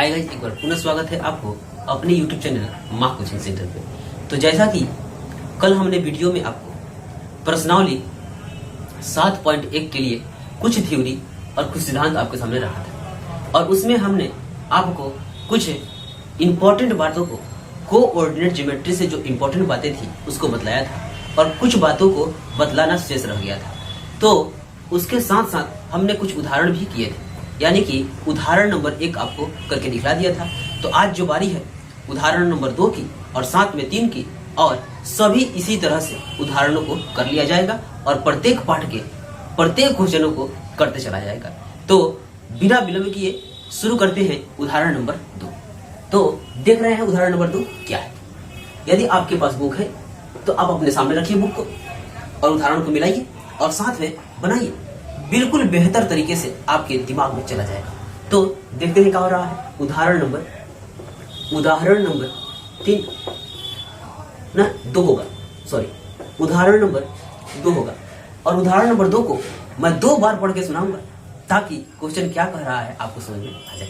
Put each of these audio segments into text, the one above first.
Hi guys, एक बार पुनः स्वागत है आपको अपने YouTube चैनल माँ कोचिंग सेंटर पे। तो जैसा कि कल हमने वीडियो में आपको प्रश्नावली 7.1 के लिए कुछ थ्योरी और कुछ सिद्धांत आपके सामने रखा था, और उसमें हमने आपको कुछ इम्पोर्टेंट बातों को कोऑर्डिनेट ज्योमेट्री से जो इम्पोर्टेंट बातें थी उसको बतलाया था, और कुछ बातों को बतलाना शेष रह गया था। तो उसके साथ साथ हमने कुछ उदाहरण भी किए थे, यानी कि उदाहरण नंबर 1 आपको करके दिखला दिया था। तो आज जो बारी है उदाहरण नंबर 2 की और साथ में 3 की, और सभी इसी तरह से उदाहरणों को कर लिया जाएगा और प्रत्येक पाठ के प्रत्येक क्वेश्चनों को करते चला जाएगा। तो बिना विलंब किए शुरू करते हैं उदाहरण नंबर 2। तो देख रहे हैं उदाहरण नंबर 2 क्या है। यदि आपके पास बुक है तो आप अपने सामने रखिए बुक को और उदाहरण को मिलाइए और साथ में बनाइए, बिल्कुल बेहतर तरीके से आपके दिमाग में चला जाएगा। तो देखते हैं क्या हो रहा है। उदाहरण नंबर 3 ना 2 होगा, सॉरी उदाहरण नंबर 2 होगा, और उदाहरण नंबर 2 को मैं 2 बार पढ़ के सुनाऊंगा ताकि क्वेश्चन क्या कह रहा है आपको समझ में आ जाए।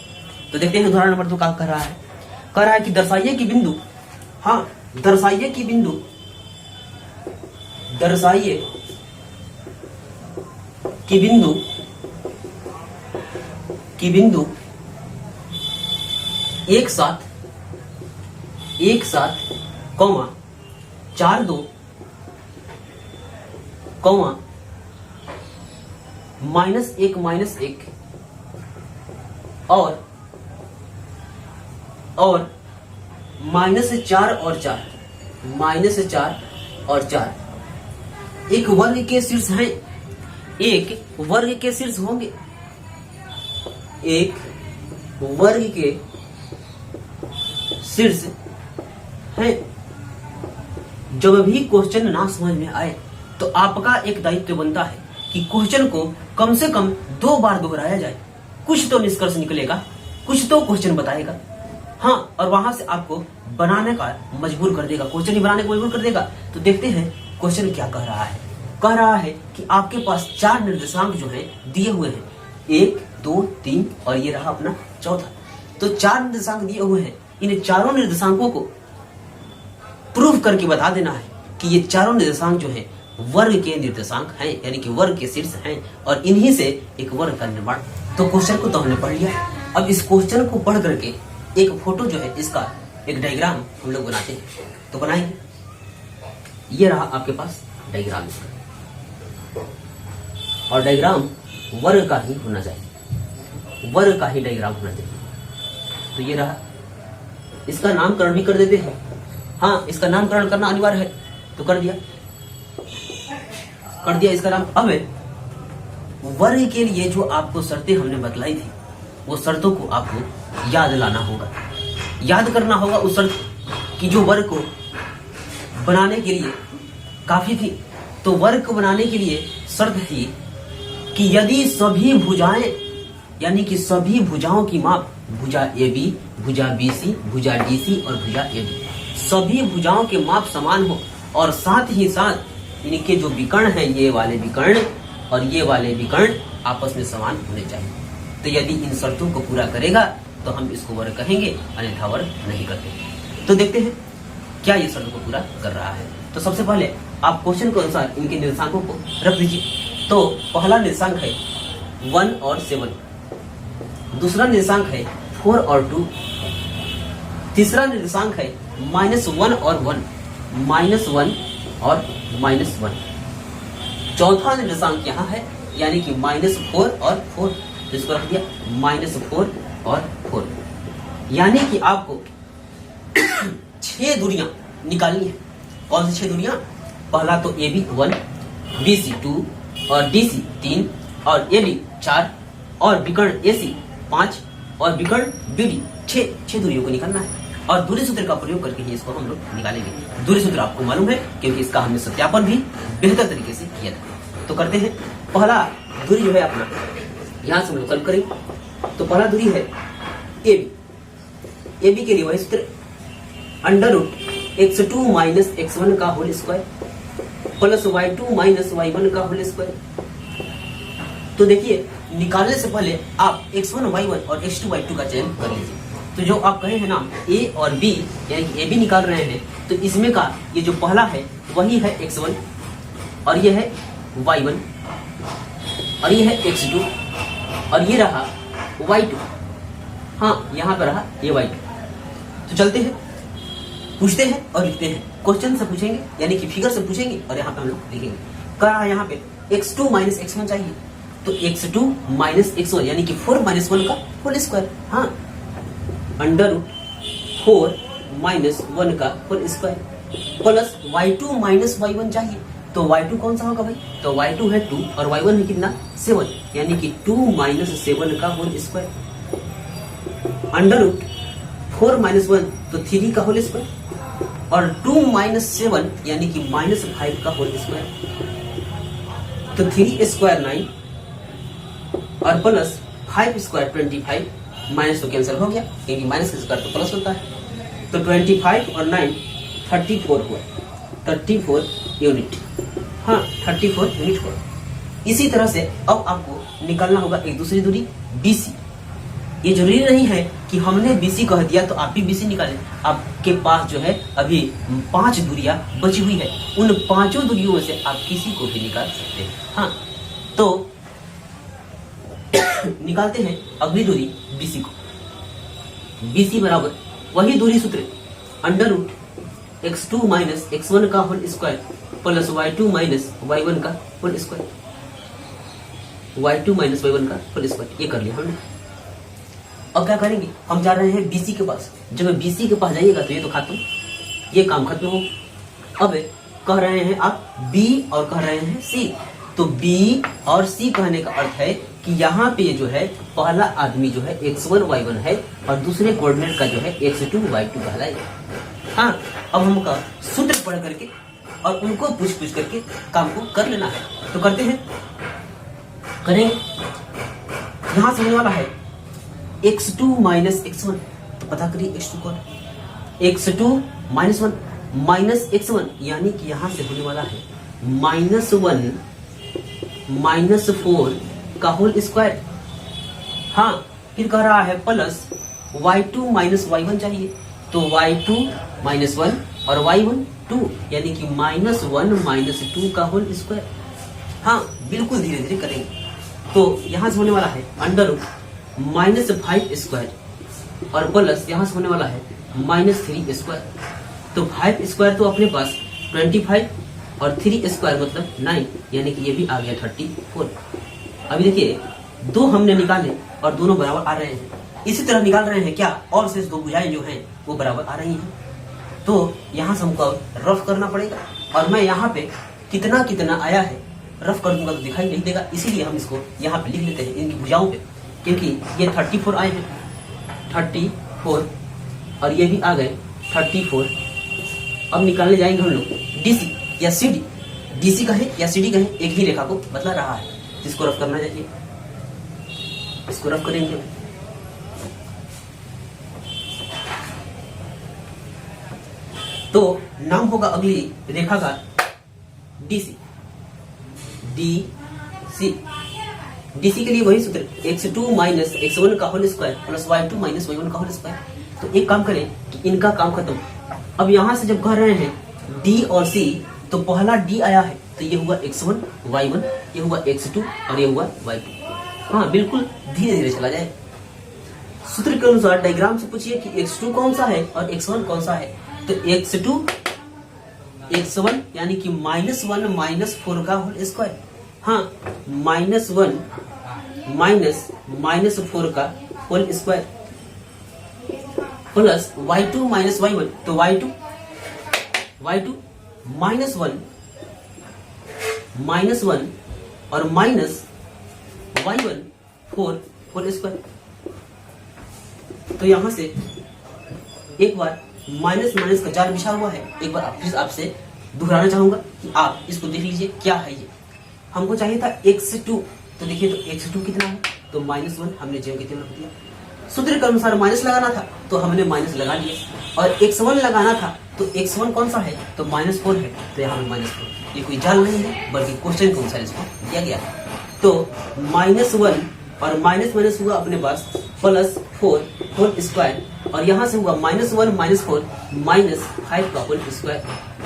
तो देखते हैं उदाहरण नंबर 2 क्या कह रहा है। कह रहा है कि दर्शाइए कि बिंदु, हाँ दर्शाइए कि बिंदु एक साथ कॉमा 4 2 कॉमा -1 -1 और -4 और 4 एक वर्ग के शीर्ष हैं, एक वर्ग के शीर्ष होंगे, एक वर्ग के शीर्ष हैं। जब भी क्वेश्चन ना समझ में आए तो आपका एक दायित्व बनता है कि क्वेश्चन को कम से कम 2 बार दोहराया जाए। कुछ तो निष्कर्ष निकलेगा, कुछ तो क्वेश्चन बताएगा, हाँ, और वहां से आपको बनाने का मजबूर कर देगा, क्वेश्चन ही बनाने को मजबूर कर देगा। तो देखते हैं क्वेश्चन क्या कह रहा है। कह रहा है कि आपके पास 4 निर्देशांक जो है दिए हुए हैं, 1 2 3 और ये रहा अपना चौथा। तो 4 निर्देशांक दिए हुए हैं, इन चारों निर्देशांकों को प्रूव करके बता देना है कि ये चारों निर्देशांक जो है वर्ग के निर्देशांक हैं, यानी कि वर्ग के शीर्ष हैं, और इन्हीं से एक वर्ग का निर्माण। तो क्वेश्चन को तो हमने पढ़ लिया। अब इस क्वेश्चन को पढ़ करके एक फोटो जो है, इसका एक डायग्राम हम लोग बनाते हैं। तो बनाएंगे, ये रहा आपके पास डायग्राम इसका, और डायग्राम वर्ग का ही होना चाहिए, वर्ग का ही डायग्राम होना चाहिए। तो ये रहा, इसका नामकरण भी कर देते हैं, हाँ इसका नामकरण करना अनिवार्य है, तो कर दिया इसका नाम। अब वर्ग के लिए जो आपको शर्तें हमने बतलाई थी, वो शर्तों को आपको याद लाना होगा, याद करना होगा उस शर्त की जो वर्ग को बनाने के लिए काफी थी। तो वर्ग को बनाने के लिए शर्त थी कि यदि सभी भुजाएं, यानी कि सभी भुजाओं की माप, भुजा AB, भुजा BC, भुजा DC और भुजा AD, सभी भुजाओं के माप समान हो, और साथ ही साथ इनके जो विकर्ण हैं, ये वाले विकर्ण और ये वाले विकर्ण आपस में समान होने चाहिए। तो यदि इन शर्तों को पूरा करेगा तो हम इसको वर्ग कहेंगे, अन्यथा वर्ग नहीं करते। तो देखते हैं क्या ये शर्त को पूरा कर रहा है। तो सबसे पहले आप क्वेश्चन के अनुसार इनके निर्देशांकों को रख दीजिए। तो पहला निर्देशांक है 1 और 7, दूसरा निर्देशांक है 4 और 2, तीसरा निर्देशांक है -1 और 1, -1 और -1, चौथा निर्देशांक यहाँ है, यानी कि -4 और 4, इसको रख दिया -4 और 4। यानी कि आपको 6 दूरियां निकालनी है। कौन सी 6 दूरियां? पहला तो AB 1, BC 2 और DC 3 और AD 4 और विकर्ण AC 5 और विकर्ण BD 6 दूरियों को निकालना है, और दूरी सूत्र का प्रयोग करके ही इसको हम लोग निकालेंगे। दूरी सूत्र आपको मालूम है क्योंकि इसका हमने सत्यापन भी बेहतर तरीके से किया था। तो करते हैं, पहला दूरी जो है अपना यहां से हम लोग सॉल्व करेंगे। तो पहला दूरी है AB के लिए वही सूत्र √x2 - x1 का whole square plus y2 - y1 का होल स्क्वायर। तो देखिए निकालने से पहले आप x1 y1 और x2 y2 का चयन कर लीजिए। तो जो आप कहे हैं ना ए और बी यानी कि ए बी निकाल रहे हैं, तो इसमें का ये जो पहला है वही है x1 और ये है y1 और ये है x2 और ये रहा y2। हाँ, यहाँ पर रहा ये y2। तो चलते हैं, पूछते हैं और लिखते हैं। क्वेश्चन से पूछेंगे यानी कि फिगर से पूछेंगे और यहाँ पे हम लोग लिखेंगे। कह रहा है यहाँ पे x2 माइनस x1 चाहिए, तो x2 माइनस x1 यानी कि 4 माइनस 1 का होल स्क्वायर। हाँ, अंडर 4 माइनस 1 का whole square plus y2 minus y1 चाहिए, तो y2 कौन सा होगा भाई? तो y2 है 2 और y1 है कितना? 7 यानी कि 2 माइनस 7 का होल स्क्वायर। अंडर 4 माइनस 1 तो 3 का होल स्क्वायर और 2 माइनस 7 यानी कि माइनस 5 का होल स्क्वायर। तो 3 स्क्वायर 9 और प्लस 5 स्क्वायर 25। माइनस तो कैंसिल हो गया क्योंकि माइनस का स्क्वायर तो प्लस होता है। तो 25 और 9 34 हुआ, 34 यूनिट। हाँ, 34 यूनिट हुआ। इसी तरह से अब आपको निकालना होगा एक दूसरी दूरी BC। ये जरूरी नहीं है कि हमने BC कह दिया तो आप भी BC निकालें। आपके पास जो है अभी 5 दूरियां बची हुई है, उन 5 दूरियों में से आप किसी को भी निकाल सकते हैं। हाँ, तो निकालते हैं अगली दूरी BC को। BC बराबर वही दूरी सूत्र under root x2 minus x1 का whole square plus y2 minus y1 का whole square. y2 minus y1 का होल स्क्वायर, ये कर लिया हमने। अब क्या करेंगे? हम जा रहे हैं BC के पास। जब BC के पास जाइएगा तो ये तो खत्म, ये काम खत्म हो। अब कह रहे हैं आप B और कह रहे हैं C, तो B और C कहने का अर्थ है कि यहाँ पे जो है पहला आदमी जो है x1 y1 है और दूसरे कोऑर्डिनेट का जो है x2 y2 कहलाएगा। हाँ, अब हमका सूत्र पढ़ करके और उनको पूछ करके काम को कर लेना है। तो करते हैं, करेंगे। यहां से होने वाला है x2 माइनस x1, तो पता करिए x2 कौन है। x2 माइनस 1 माइनस x1 यानी कि यहां से होने वाला है -1 माइनस 4 का होल स्क्वायर। हाँ, फिर कह रहा है प्लस y2 माइनस y1 चाहिए, तो y2 माइनस 1 और y1 2 यानी कि -1 माइनस 2 का होल स्क्वायर। हाँ, बिल्कुल धीरे धीरे करेंगे। तो यहां से होने वाला है अंडर -5 स्क्वायर और प्लस यहां से होने वाला है -3 स्क्वायर। तो 5 स्क्वायर तो अपने पास 25 और 3 स्क्वायर मतलब 9 यानी कि ये भी आ गया 34। अभी देखिए, दो हमने निकाले और दोनों बराबर आ रहे हैं। इसी तरह निकाल रहे हैं क्या, और शेष दो भुजाएं जो हैं वो बराबर आ रही हैं। तो यहाँ से हमको रफ करना पड़ेगा और मैं यहाँ पे कितना कितना आया है रफ कर दूंगा तो दिखाई नहीं देगा, इसीलिए हम इसको यहाँ पे लिख लेते हैं इनकी भुजाओं पे, क्योंकि ये 34 आए हैं 34 और ये भी आ गए 34। अब निकालने जाएंगे हम लोग DC या CD। DC कहे या CD कहे, एक ही रेखा को बतला रहा है जिसको रफ करना चाहिए। इसको रफ करेंगे। तो नाम होगा अगली रेखा का DC। DC के लिए वही सूत्र x2 माइनस x1 का whole square plus y2 minus y1 का होल स्क्वायर। तो एक काम करें कि इनका काम खत्म। अब यहां से जब कह रहे हैं D और C, तो पहला D आया है तो ये हुआ x1 y1, ये हुआ x2 और ये हुआ y2। हाँ, बिल्कुल धीरे धीरे चला जाए। सूत्र के अनुसार डायग्राम से पूछिए कि x2 कौन सा है और x1 कौन सा है। तो x2 x1 यानी कि -1 माइनस 4 का होल स्क्वायर। हाँ, -1 माइनस 4 का whole square plus y2 minus y1, तो y2 -1 और माइनस y1 4 होल स्क्वायर। तो यहां से एक बार माइनस माइनस का जाल बिछा हुआ है। एक बार फिर आपसे दोहराना चाहूंगा कि आप इसको देख लीजिए क्या है ये। हमको चाहिए था x2, तो देखिए तो x2 कितना है, तो -1 हमने जगह कितना रख दिया। सूत्र के अनुसार माइनस लगाना था तो हमने माइनस लगा लिया, और x1 लगाना था तो x1 कौन सा है, तो -4 है, तो यहाँ पे -4। ये कोई जाल नहीं है बल्कि क्वेश्चन के अनुसार इसको दिया गया है। तो -1 और माइनस हुआ अपने पास +4 होल स्क्वायर और यहाँ से हुआ -1 -4 -5 का होल स्क्वायर।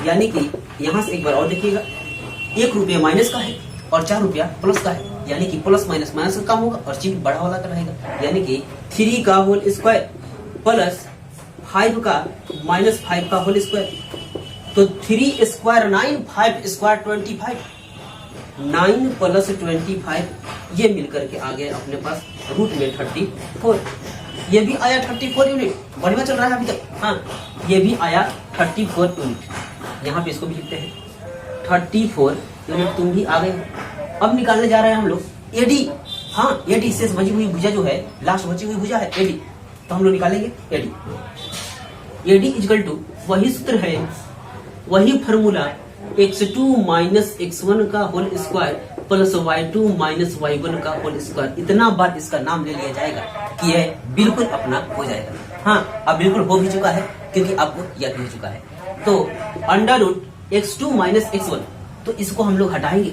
यानी कि यहाँ से एक बार और देखिएगा, 1 रुपया माइनस का है और 4 रुपया प्लस का है, यानी कि प्लस माइनस माइनस का कम होगा और चिन्ह बड़ा वाला का रहेगा। यानी कि 3 का होल स्क्वायर प्लस 5 का -5 का होल स्क्वायर। तो 3 स्क्वायर 9, 5 स्क्वायर 25, 9 प्लस 25 ये मिलकर के आ गए अपने पास रूट में 34। ये भी आया 34 यूनिट, बढ़िया चल रहा है अभी तक। हाँ, ये भी आया 34 यूनिट। यहाँ पे इसको भी लिखते हैं 34 यूनिट। तुम भी आ गए। अब निकालने जा रहे हैं हम लोग एडी। हाँ, एडी शेष बची हुई भुजा जो है, लास्ट बची हुई भुजा है एडी, तो हम लोग निकालेंगे एडी। एडी इक्वल टू वही सूत्र है, वही फॉर्मूला x2 माइनस x1 का whole square plus y2 minus y1 का होल स्क्वायर। इतना बार इसका नाम ले लिया जाएगा कि यह बिल्कुल अपना हो जाएगा। हाँ, अब बिल्कुल हो भी चुका है क्योंकि आपको याद हो चुका है। तो under root x2 minus x1, तो इसको हम लोग हटाएंगे,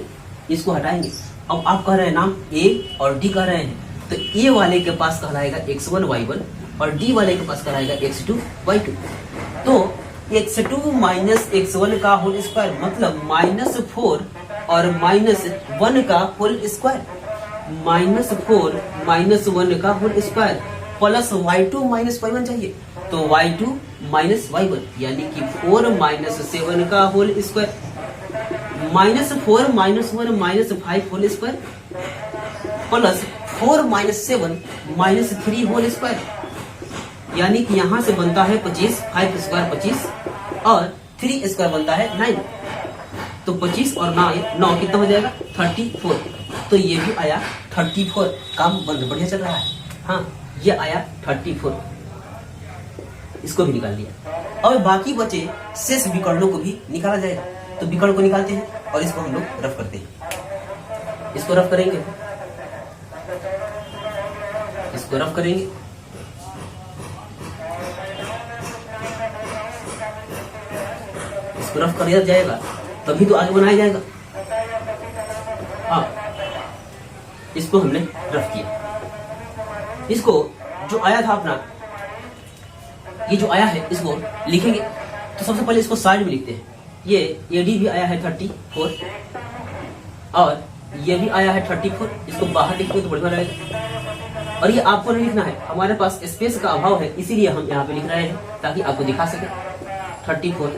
इसको हटाएंगे। अब आप कह रहे हैं नाम a और d कह रहे हैं, तो a वाले के पास कहलाएगा x1 y1 और d वाले के पास कहलाएगा x2 y2। तो x2 माइनस x1 का होल स्क्वायर मतलब -4 और -1 का होल स्क्वायर, -4 -1 का whole square plus y2 minus y1 चाहिए, तो y2 माइनस y1 यानी कि 4 -7 का whole square, -4 -1 -5 whole square plus 4 -7 -3 whole square. यानी कि यहाँ से बनता है 25, 5 स्क्वायर 25 और 3 स्क्वायर बनता है 9। तो 25 और 9 कितना हो जाएगा 34। तो ये भी आया 34। काम बढ़िया चल रहा है। हाँ, ये आया 34, इसको भी निकाल दिया। और बाकी बचे शेष विकर्णों को भी निकाला जाएगा। तो विकर्ण को निकालते हैं और इसको हम लोग रफ करते हैं। इसको रफ करेंगे, इसको रफ करेंगे, इसको रफ कर दिया जाएगा तभी तो आगे बनाया जाएगा। हाँ, इसको हमने रफ किया। इसको जो आया था अपना, ये जो आया है इसको लिखेंगे। तो सबसे पहले इसको साइड में लिखते हैं। ये एडी भी आया है 34 और ये भी आया है 34। इसको बाहर लिखेंगे तो बढ़िया रहेगा। और ये आपको नहीं लिखना है, हमारे पास स्पेस का अभाव है, इसीलिए हम यहाँ पे लिख रहे हैं ताकि आपको दिखा सके 34।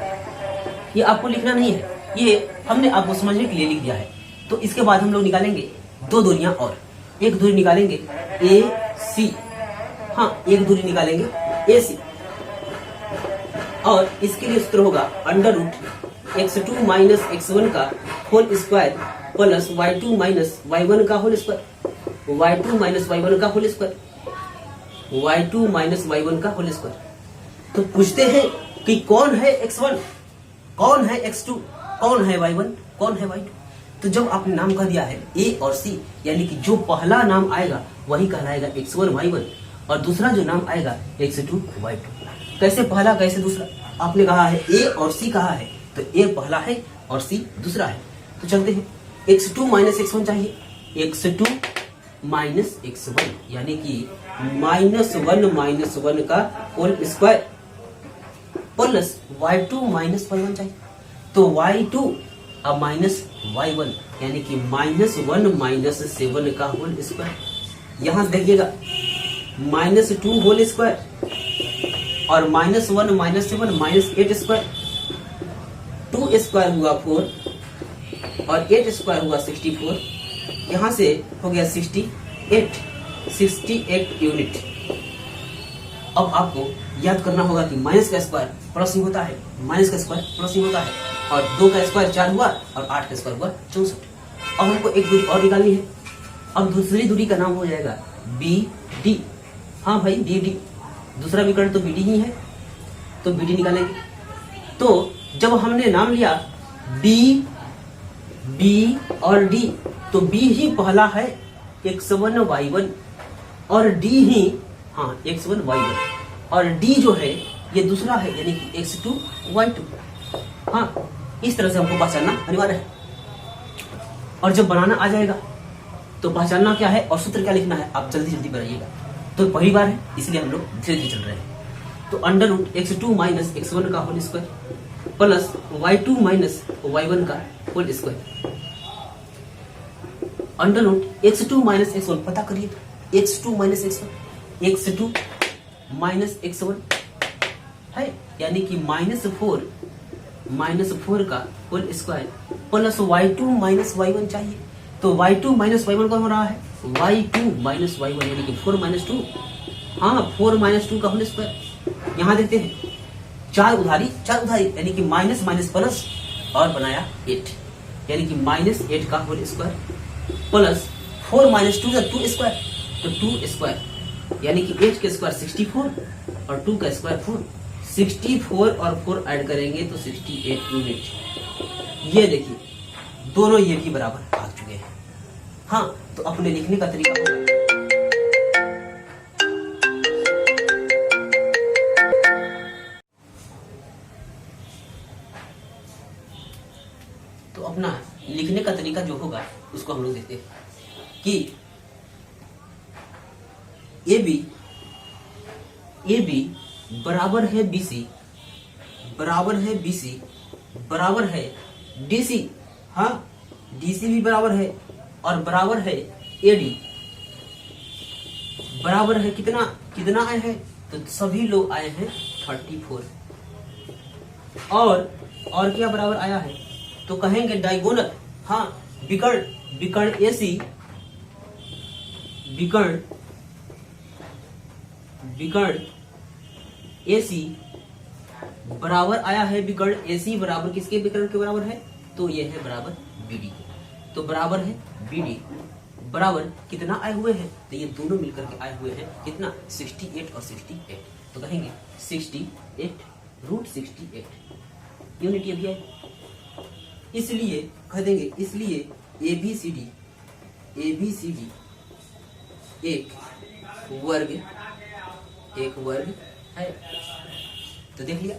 ये आपको लिखना नहीं है, ये हमने आपको समझने के लिए लिख दिया है। तो इसके बाद हम लोग निकालेंगे 2 दूरियां और एक दूरी निकालेंगे AC। हाँ, एक दूरी निकालेंगे AC और इसके लिए सूत्र होगा under root x2 minus x1 का whole square plus y2 minus y1 का whole square, y2 minus y1 का whole square, y2 minus y1 का होल स्क्वायर। तो पूछते हैं कि कौन है x1, कौन है x2, कौन है y1, कौन है y2। तो जब आपने नाम कह दिया है A और C, यानी कि जो पहला नाम आएगा वही कहलाएगा x1 y1 और दूसरा जो नाम आएगा x2 y2। कैसे पहला कैसे दूसरा? आपने कहा है A और C कहा है, तो A पहला है और C दूसरा है। तो चलते हैं, x2 माइनस x1 चाहिए, x2 माइनस x1 यानी कि -1 का whole square plus y2 minus y1 चाहिए, तो y2 और माइनस y1 यानी कि -1 -7 का होल स्क्वायर। यहाँ देखिएगा -2 होल स्क्वायर और -1 -7 -8 स्क्वायर, 2 स्क्वायर हुआ 4 और 8 स्क्वायर हुआ 64। यहाँ से हो गया 68 यूनिट। अब आपको याद करना होगा कि माइनस का स्क्वायर प्लस ही होता है, माइनस का स्क्वायर प्लस ही होता है, और 2 का स्क्वायर 4 हुआ और 8 का स्क्वायर हुआ 64। अब हमको एक दूरी और निकालनी है। अब दूसरी दूरी का नाम हो जाएगा BD। हाँ भाई, BD, दूसरा विकर्ण तो BD ही है, तो BD निकालेंगे। तो जब हमने नाम लिया B और D, तो B ही पहला है x1 y1 और D ही, हाँ, x1 y1 और D जो है ये दूसरा है यानी कि x2 y2। हाँ, इस तरह से हमको पहचानना अनिवार्य है। और जब बनाना आ जाएगा तो पहचानना क्या है और सूत्र क्या लिखना है, आप जल्दी जल्दी बनाइएगा। तो पहली बार है इसलिए हम लोग धीरे धीरे चल रहे हैं। तो under root x2 minus x1 का whole square plus y2 minus y1 का whole square. Under root x2 minus x1 पता करिए तो x2 minus x1 x2 minus x1 है, यानी कि -4 का whole square plus y2 minus y1 चाहिए। तो y2 माइनस y1 का हो रहा है y2 माइनस y1 यानी कि 4 माइनस 2, हाँ 4 माइनस 2 का होल स्क्वायर। यहाँ देखते हैं चार उधारी यानी कि माइनस माइनस प्लस और बनाया 8 यानी कि -8 का होल स्क्वायर प्लस 4 माइनस 2 का 2 स्क्वायर, तो 2 स्क्वायर यानी कि 8 के स्क्वायर 64 और 2 का स्क्वायर 4, 64 और 4 ऐड करेंगे तो 68 यूनिट। ये देखिए दोनों ये भी बराबर आ चुके हैं। हाँ, तो अपने लिखने का तरीका होगा तो अपना लिखने का तरीका जो होगा उसको हम लोग देखते हैं कि ए बी बराबर है BC बराबर है DC, हाँ DC भी बराबर है और बराबर है AD बराबर है कितना आए हैं, तो सभी लोग आए हैं 34 और क्या बराबर आया है, तो कहेंगे डायगोनल, हाँ विकर्ण AC बराबर आया है, विकर्ण AC बराबर किसके विकर्ण के बराबर है, तो ये है बराबर BD, तो बराबर है BD बराबर कितना आए हुए हैं, तो ये दोनों मिलकर के आए हुए हैं कितना 68 और 68, तो कहेंगे 68 रूट 68 यूनिट ये भी है। इसलिए कह देंगे इसलिए ABCD एक वर्ग है। तो देख लिया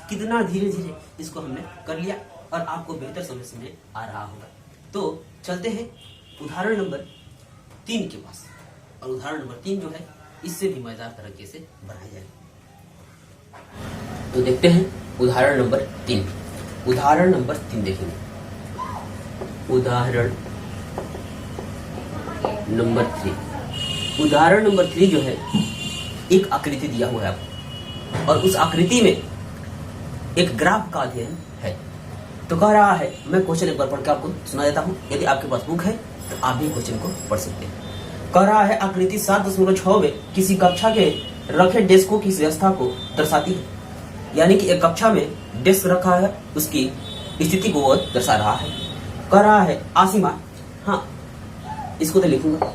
कितना धीरे धीरे इसको हमने कर लिया और आपको बेहतर समझ में आ रहा होगा। तो चलते हैं उदाहरण नंबर 3 के पास, और उदाहरण नंबर 3 जो है इससे भी मजेदार तरीके से बनाया जाएगा। तो देखते हैं उदाहरण नंबर 3 देखेंगे। उदाहरण नंबर 3 जो है एक आकृति दिया हुआ है आपको, और उस आकृति में एक ग्राफ का अध्ययन है। तो कह रहा है, मैं क्वेश्चन एक बार पढ़ के आपको सुना देता हूं, यदि आपके पास बुक है तो आप भी क्वेश्चन को पढ़ सकते हैं। कह रहा है आकृति 7.6 में किसी कक्षा के रखे डेस्कों की व्यवस्था को दर्शाती है, यानी कि एक कक्षा में डेस्क रखा है उसकी स्थिति को वो दर्शा रहा है। कह रहा है आसिमा, हाँ इसको तो लिखूंगा,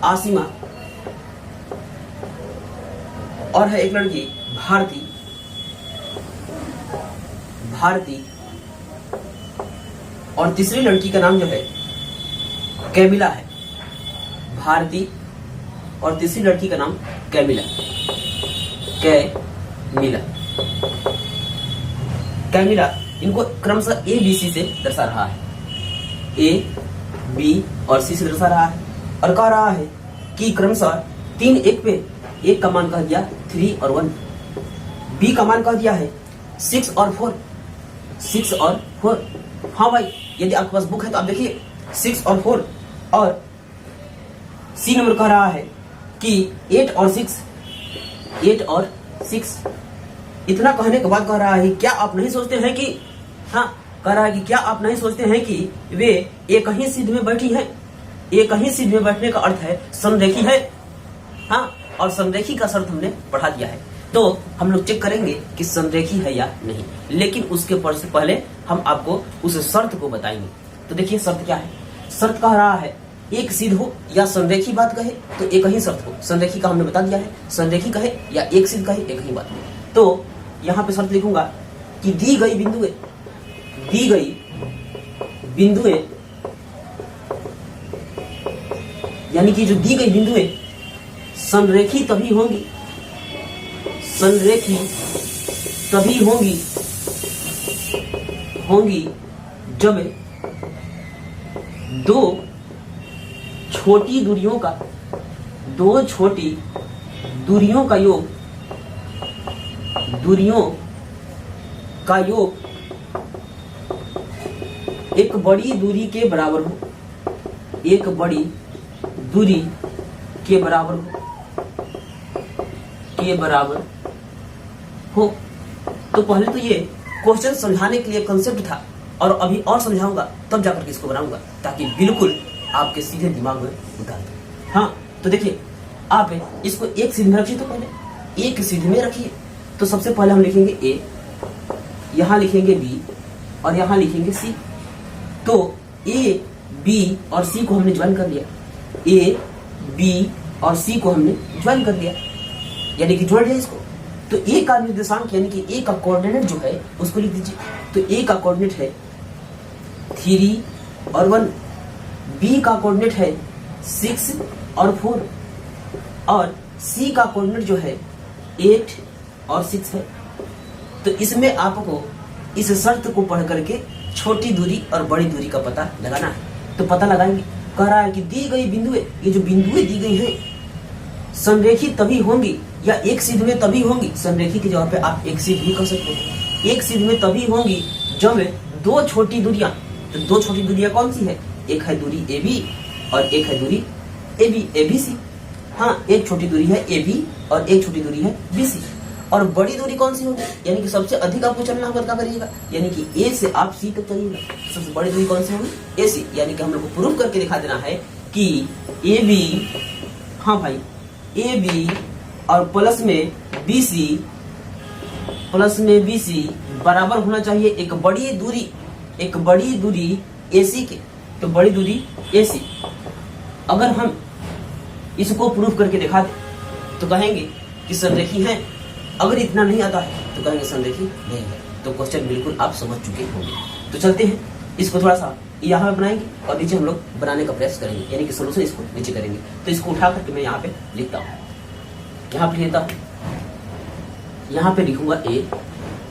आसिमा और है एक लड़की भारती और तीसरी लड़की का नाम जो है कैमिला है। भारती और तीसरी लड़की का नाम कैमिला इनको क्रमशः ABC से दर्शा रहा है, A, B और C से दर्शा रहा है, और कह रहा है कि क्रमशः 3 1 पे एक का मान कह दिया 3 और 1, B का मान कह दिया है 6 और 4। हाँ भाई, यदि आपके पास बुक है तो आप देखिए 6 और 4, और C नंबर कह रहा है कि 8 और 6। इतना कहने के बाद कह रहा है क्या आप नहीं सोचते हैं कि, हाँ कह रहा है कि क्या आप नहीं सोचते हैं कि वे एक ही सिद्ध में बैठी हैं। एक ही सिद्ध में बैठने का अर्थ है समरेखी है, हाँ, और समरेखी का शर्त हमने पढ़ा दिया है। तो हम लोग चेक करेंगे कि समरेखी है या नहीं, लेकिन उसके से पहले हम आपको उस शर्त को बताएंगे। तो देखिए शर्त क्या है। शर्त कह रहा है एक सिद्ध हो या संरेखी बात कहे तो एक ही शर्त हो। संरेखी का हमने बता दिया है, संरेखी कहे या एक सिद्ध कहे एक ही बात हो। तो यहाँ पे शर्त लिखूंगा कि दी गई बिंदुएं यानी कि जो दी गई बिंदुएं संरेखी तभी होंगी जब दो छोटी दूरियों का दो छोटी दूरियों का योग, दूरियों का योग एक बड़ी दूरी के बराबर हो, एक बड़ी दूरी के बराबर हो। तो पहले तो ये क्वेश्चन समझाने के लिए कंसेप्ट था, और अभी और समझाऊंगा तब जाकर के इसको बनाऊंगा, ताकि बिल्कुल आपके सीधे दिमाग में उतार दे। हाँ, तो देखिए, आप इसको एक सीध में रखिए, तो पहले एक सीध में रखिए। तो सबसे पहले हम लिखेंगे ए, यहां लिखेंगे बी और यहां लिखेंगे सी। तो ए, बी और सी को हमने ज्वाइन कर लिया, ए, बी और सी को हमने ज्वाइन कर लिया, यानी कि जोड़ लिया इसको। तो ए का निर्देशांक यानी कि ए का कोऑर्डिनेट जो है उसको लिख दीजिए। तो ए का कोऑर्डिनेट है 3 और 1, बी का कोऑर्डिनेट है 6 और 4, और सी का कोऑर्डिनेट जो है 8 और 6 है। तो इसमें आपको इस शर्त को पढ़ करके छोटी दूरी और बड़ी दूरी का पता लगाना है। तो पता लगाएंगे, कह रहा है कि दी गई बिंदुएं, ये जो बिंदुएं दी गई हैं संरेखित तभी होंगी या एक सीध में तभी होंगी। संरेखित की जगह पे आप एक सीध भी कर सकते हैं। एक सीध में तभी होंगी जब दो छोटी दूरियां, तो दो छोटी दूरियां कौन सी है? एक है दूरी ए बी और एक है दूरी ए बी सी। हाँ, एक छोटी दूरी है ए बी और एक छोटी दूरी है बी सी। और बड़ी दूरी कौन सी होगी? यानी कि सबसे अधिक आपको चलना होगा, क्या करिएगा? यानी कि ए से आप सी तक चलिएगा। सबसे बड़ी दूरी कौन सी होगी? ए सी। यानी कि हम लोग को प्रूफ करके दिखा देना है कि ए बी, हाँ भाई, ए बी और प्लस में बी सी बराबर होना चाहिए एक बड़ी दूरी ए सी के। तो बड़ी दूरी ए सी अगर हम इसको प्रूफ करके दिखा दें तो कहेंगे कि संरेखी है। अगर इतना नहीं आता है तो कहेंगे संरेखी नहीं है। तो क्वेश्चन बिल्कुल आप समझ चुके होंगे। तो चलते हैं, इसको थोड़ा सा यहाँ पे बनाएंगे और नीचे हम लोग बनाने का प्रयास करेंगे, यानी कि सोल्यूशन इसको नीचे करेंगे। तो इसको उठा करके मैं यहाँ पे लिखता हूँ, यहाँ पे लेता हूँ, यहाँ पे लिखूंगा ए,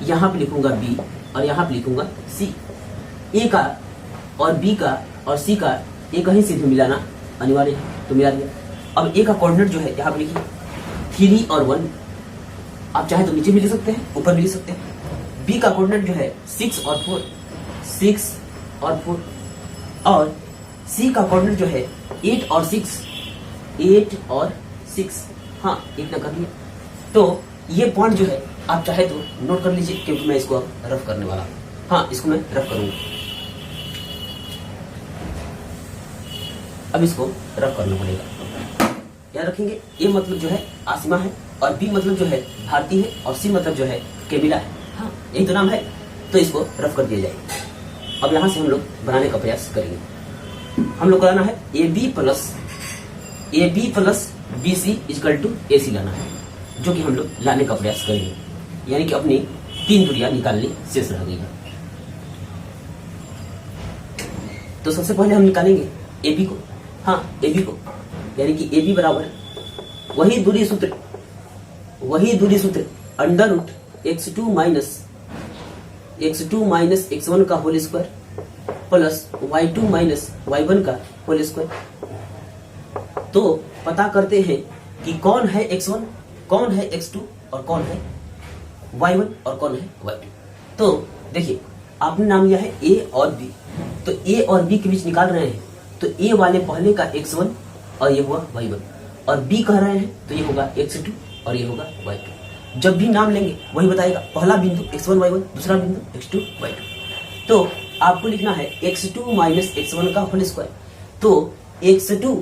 यहाँ पे लिखूंगा बी और यहाँ पे लिखूंगा सी। ए का और बी का और सी का एक ही सीध में मिलाना अनिवार्य है, तो मिला दिया। अब ए का कोऑर्डिनेट जो है यहाँ पे लिखिए 3 और 1। आप चाहे तो नीचे भी लिख सकते हैं, ऊपर भी लिख सकते हैं। बी का कोऑर्डिनेट जो है 6 और 4, 6 और 4। और सी का कोऑर्डिनेट जो है 8 और 6, 8 और 6। हाँ, इतना कर लिया। तो ये पॉइंट जो है आप चाहे तो नोट कर लीजिए, क्योंकि मैं इसको रफ करने वाला हूँ। हाँ, इसको मैं रफ करूंगा। अब इसको रफ करना पड़ेगा, याद रखेंगे। ए मतलब जो है आसिमा है, और बी मतलब जो है भारती है, और सी मतलब जो है केबिला है। हाँ, यही तो नाम है। तो इसको रफ कर दिया जाए। अब यहाँ से हम लोग बनाने का प्रयास करेंगे। हम लोग कराना है A B plus B C equal to A C लाना है, जो कि हम लोग लाने का प्रयास करेंगे। यानी कि अपनी 3 दूरियां निकालनी शेष रह गई है। तो सबसे पहले हम निकालेंगे ए बी को। हाँ, ए बी को, यानी कि ए बी बराबर वही दूरी सूत्र under root x2 minus x1 का whole square plus y2 minus y1 का होल स्क्वायर। तो पता करते हैं कि कौन है x1, कौन है x2 और कौन है y1 और कौन है y2। तो देखिए, आपने नाम लिया है a और b, तो a और b के बीच निकाल रहे हैं। तो a वाले पहले का x1 और ये हुआ y1, और b कह रहे हैं तो ये होगा x2 और ये होगा y2। जब भी नाम लेंगे वही बताएगा, पहला बिंदु x1 y1, दूसरा बिंदु x2 y2। तो आपको लिखना है x2 माइनस x1 का होल स्क्वायर। तो x2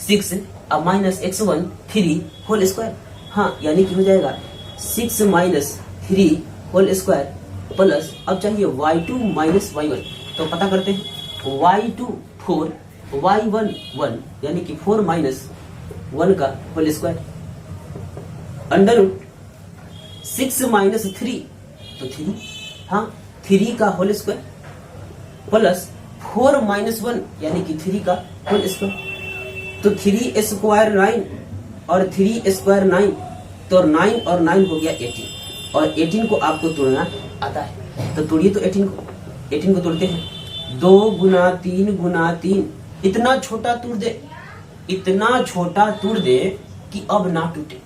6 अब माइनस x1 3 होल स्क्वायर। हाँ, यानी कि हो जाएगा 6 माइनस 3 होल स्क्वायर प्लस, अब चाहिए y2 माइनस y1। तो पता करते हैं, y2 4, y1 1, यानी कि 4 माइनस 1 का whole square under root 6 minus 3, तो 3, हाँ 3 का होल स्क्वायर प्लस 4 माइनस 1, यानी कि 3 का होल स्क्वायर। तो 3 स्क्वायर 9 और 3 स्क्वायर 9, तो 9 और 9 हो गया 18, और 18 को आपको तोड़ना आता है। तो तोड़िए तो 18 को तोड़ते हैं। 2 गुना 3 गुना 3, इतना छोटा तोड़ दे इतना छोटा तोड़ दे कि अब ना टूटे।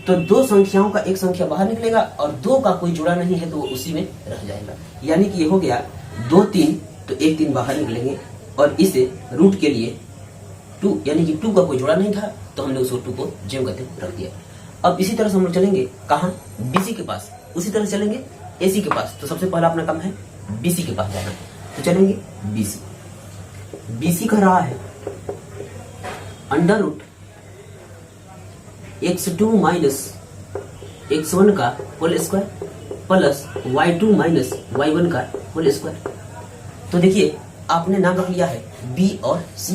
तो दो संख्याओं का एक संख्या बाहर निकलेगा और दो का कोई जुड़ा नहीं है तो वो उसी में रह जाएगा। यानी कि ये हो गया 2 3, तो एक 3 बाहर निकलेंगे और इसे रूट के लिए 2, यानी कि 2 का कोई जुड़ा नहीं था तो हमने उसको 2 को ज्यों कहते रख दिया। अब इसी तरह से हम लोग चलेंगे कहाँ, बीसी के पास, उसी तरह चलेंगे एसी के पास। तो सबसे पहला अपना काम है बीसी के पास जाना, तो चलेंगे बीसी। बीसी का रहा है under root x2 minus x1 का whole square plus y2 minus y1 का होल स्क्वायर। तो देखिए आपने नाम रख लिया है b और c,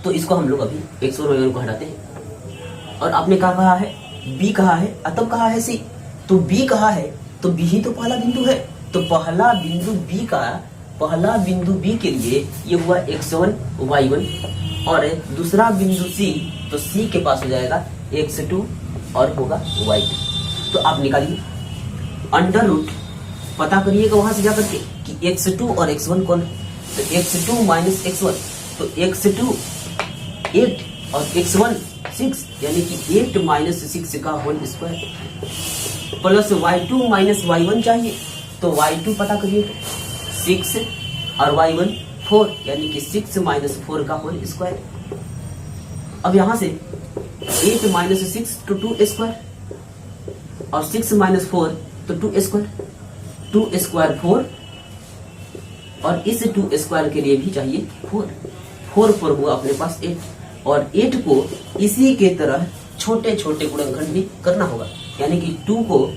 तो इसको हम लोग अभी x1 और y1 को हटाते हैं। और आपने क्या कहा है, b कहा है, तब कहा है c, तो b कहा है तो b ही तो पहला बिंदु है। तो पहला बिंदु b के लिए ये हुआ x1 y1 और दूसरा बिंदु c, तो c के पास हो जाएगा x2 और होगा y2। तो आप निकालिए अंडर रूट, पता करिएगा वहां से जाकर के कि x2 और x1 कौन है। तो x2 माइनस x1, तो x2 8 और x1 6, यानी कि 8 माइनस 6 का whole square plus y2 minus y1 चाहिए, तो y2 पता करिए 6 और y1 4, यानी कि 6 माइनस 4 का होल स्क्वायर। अब यहां से 8 माइनस 6 तो 2 स्क्वायर और 6 माइनस 4 तो 2 स्क्वायर, 2 स्क्वायर 4 और इस 2 स्क्वायर के लिए भी चाहिए 4, 4 हुआ अपने पास 8 और 8 को इसी के तरह छोटे छोटे गुणनखंड भी करना होगा। यानी कि 8 को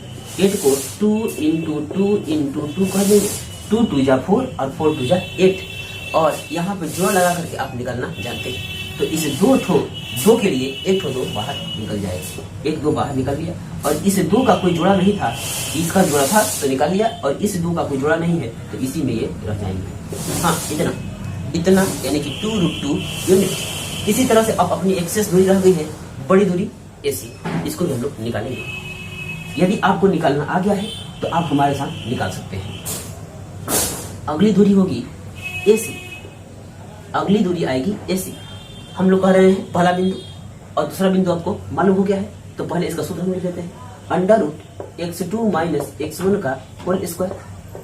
2 इंटू 2 इंटू 2 कर देंगे, 2 2 जा 4 और 4 2 जा 8 और यहाँ पे जोड़ लगा करके आप निकालना जानते हैं। तो इस 2 के लिए 1 2 बाहर निकल जाएगा, 1 2 बाहर निकल लिया और इस 2 का कोई जोड़ा नहीं था, इसका जोड़ा था तो निकाल लिया और इस 2 का कोई जोड़ा नहीं है तो इसी में ये रह जाएंगे। हाँ इतना यानी कि 2√2 यूनिट। इसी तरह से अब अपनी एक्सेस दूरी रह गई है बड़ी दूरी AC, इसको भी हम लोग निकालेंगे। यदि आपको निकालना आ गया है तो आप हमारे साथ निकाल सकते हैं। अगली दूरी होगी AC, अगली दूरी आएगी AC। हम लोग कह रहे हैं पहला बिंदु और दूसरा बिंदु आपको मालूम हो गया है, तो पहले इसका सूत्र हम लिख लेते हैं under root x2 minus x1 का whole square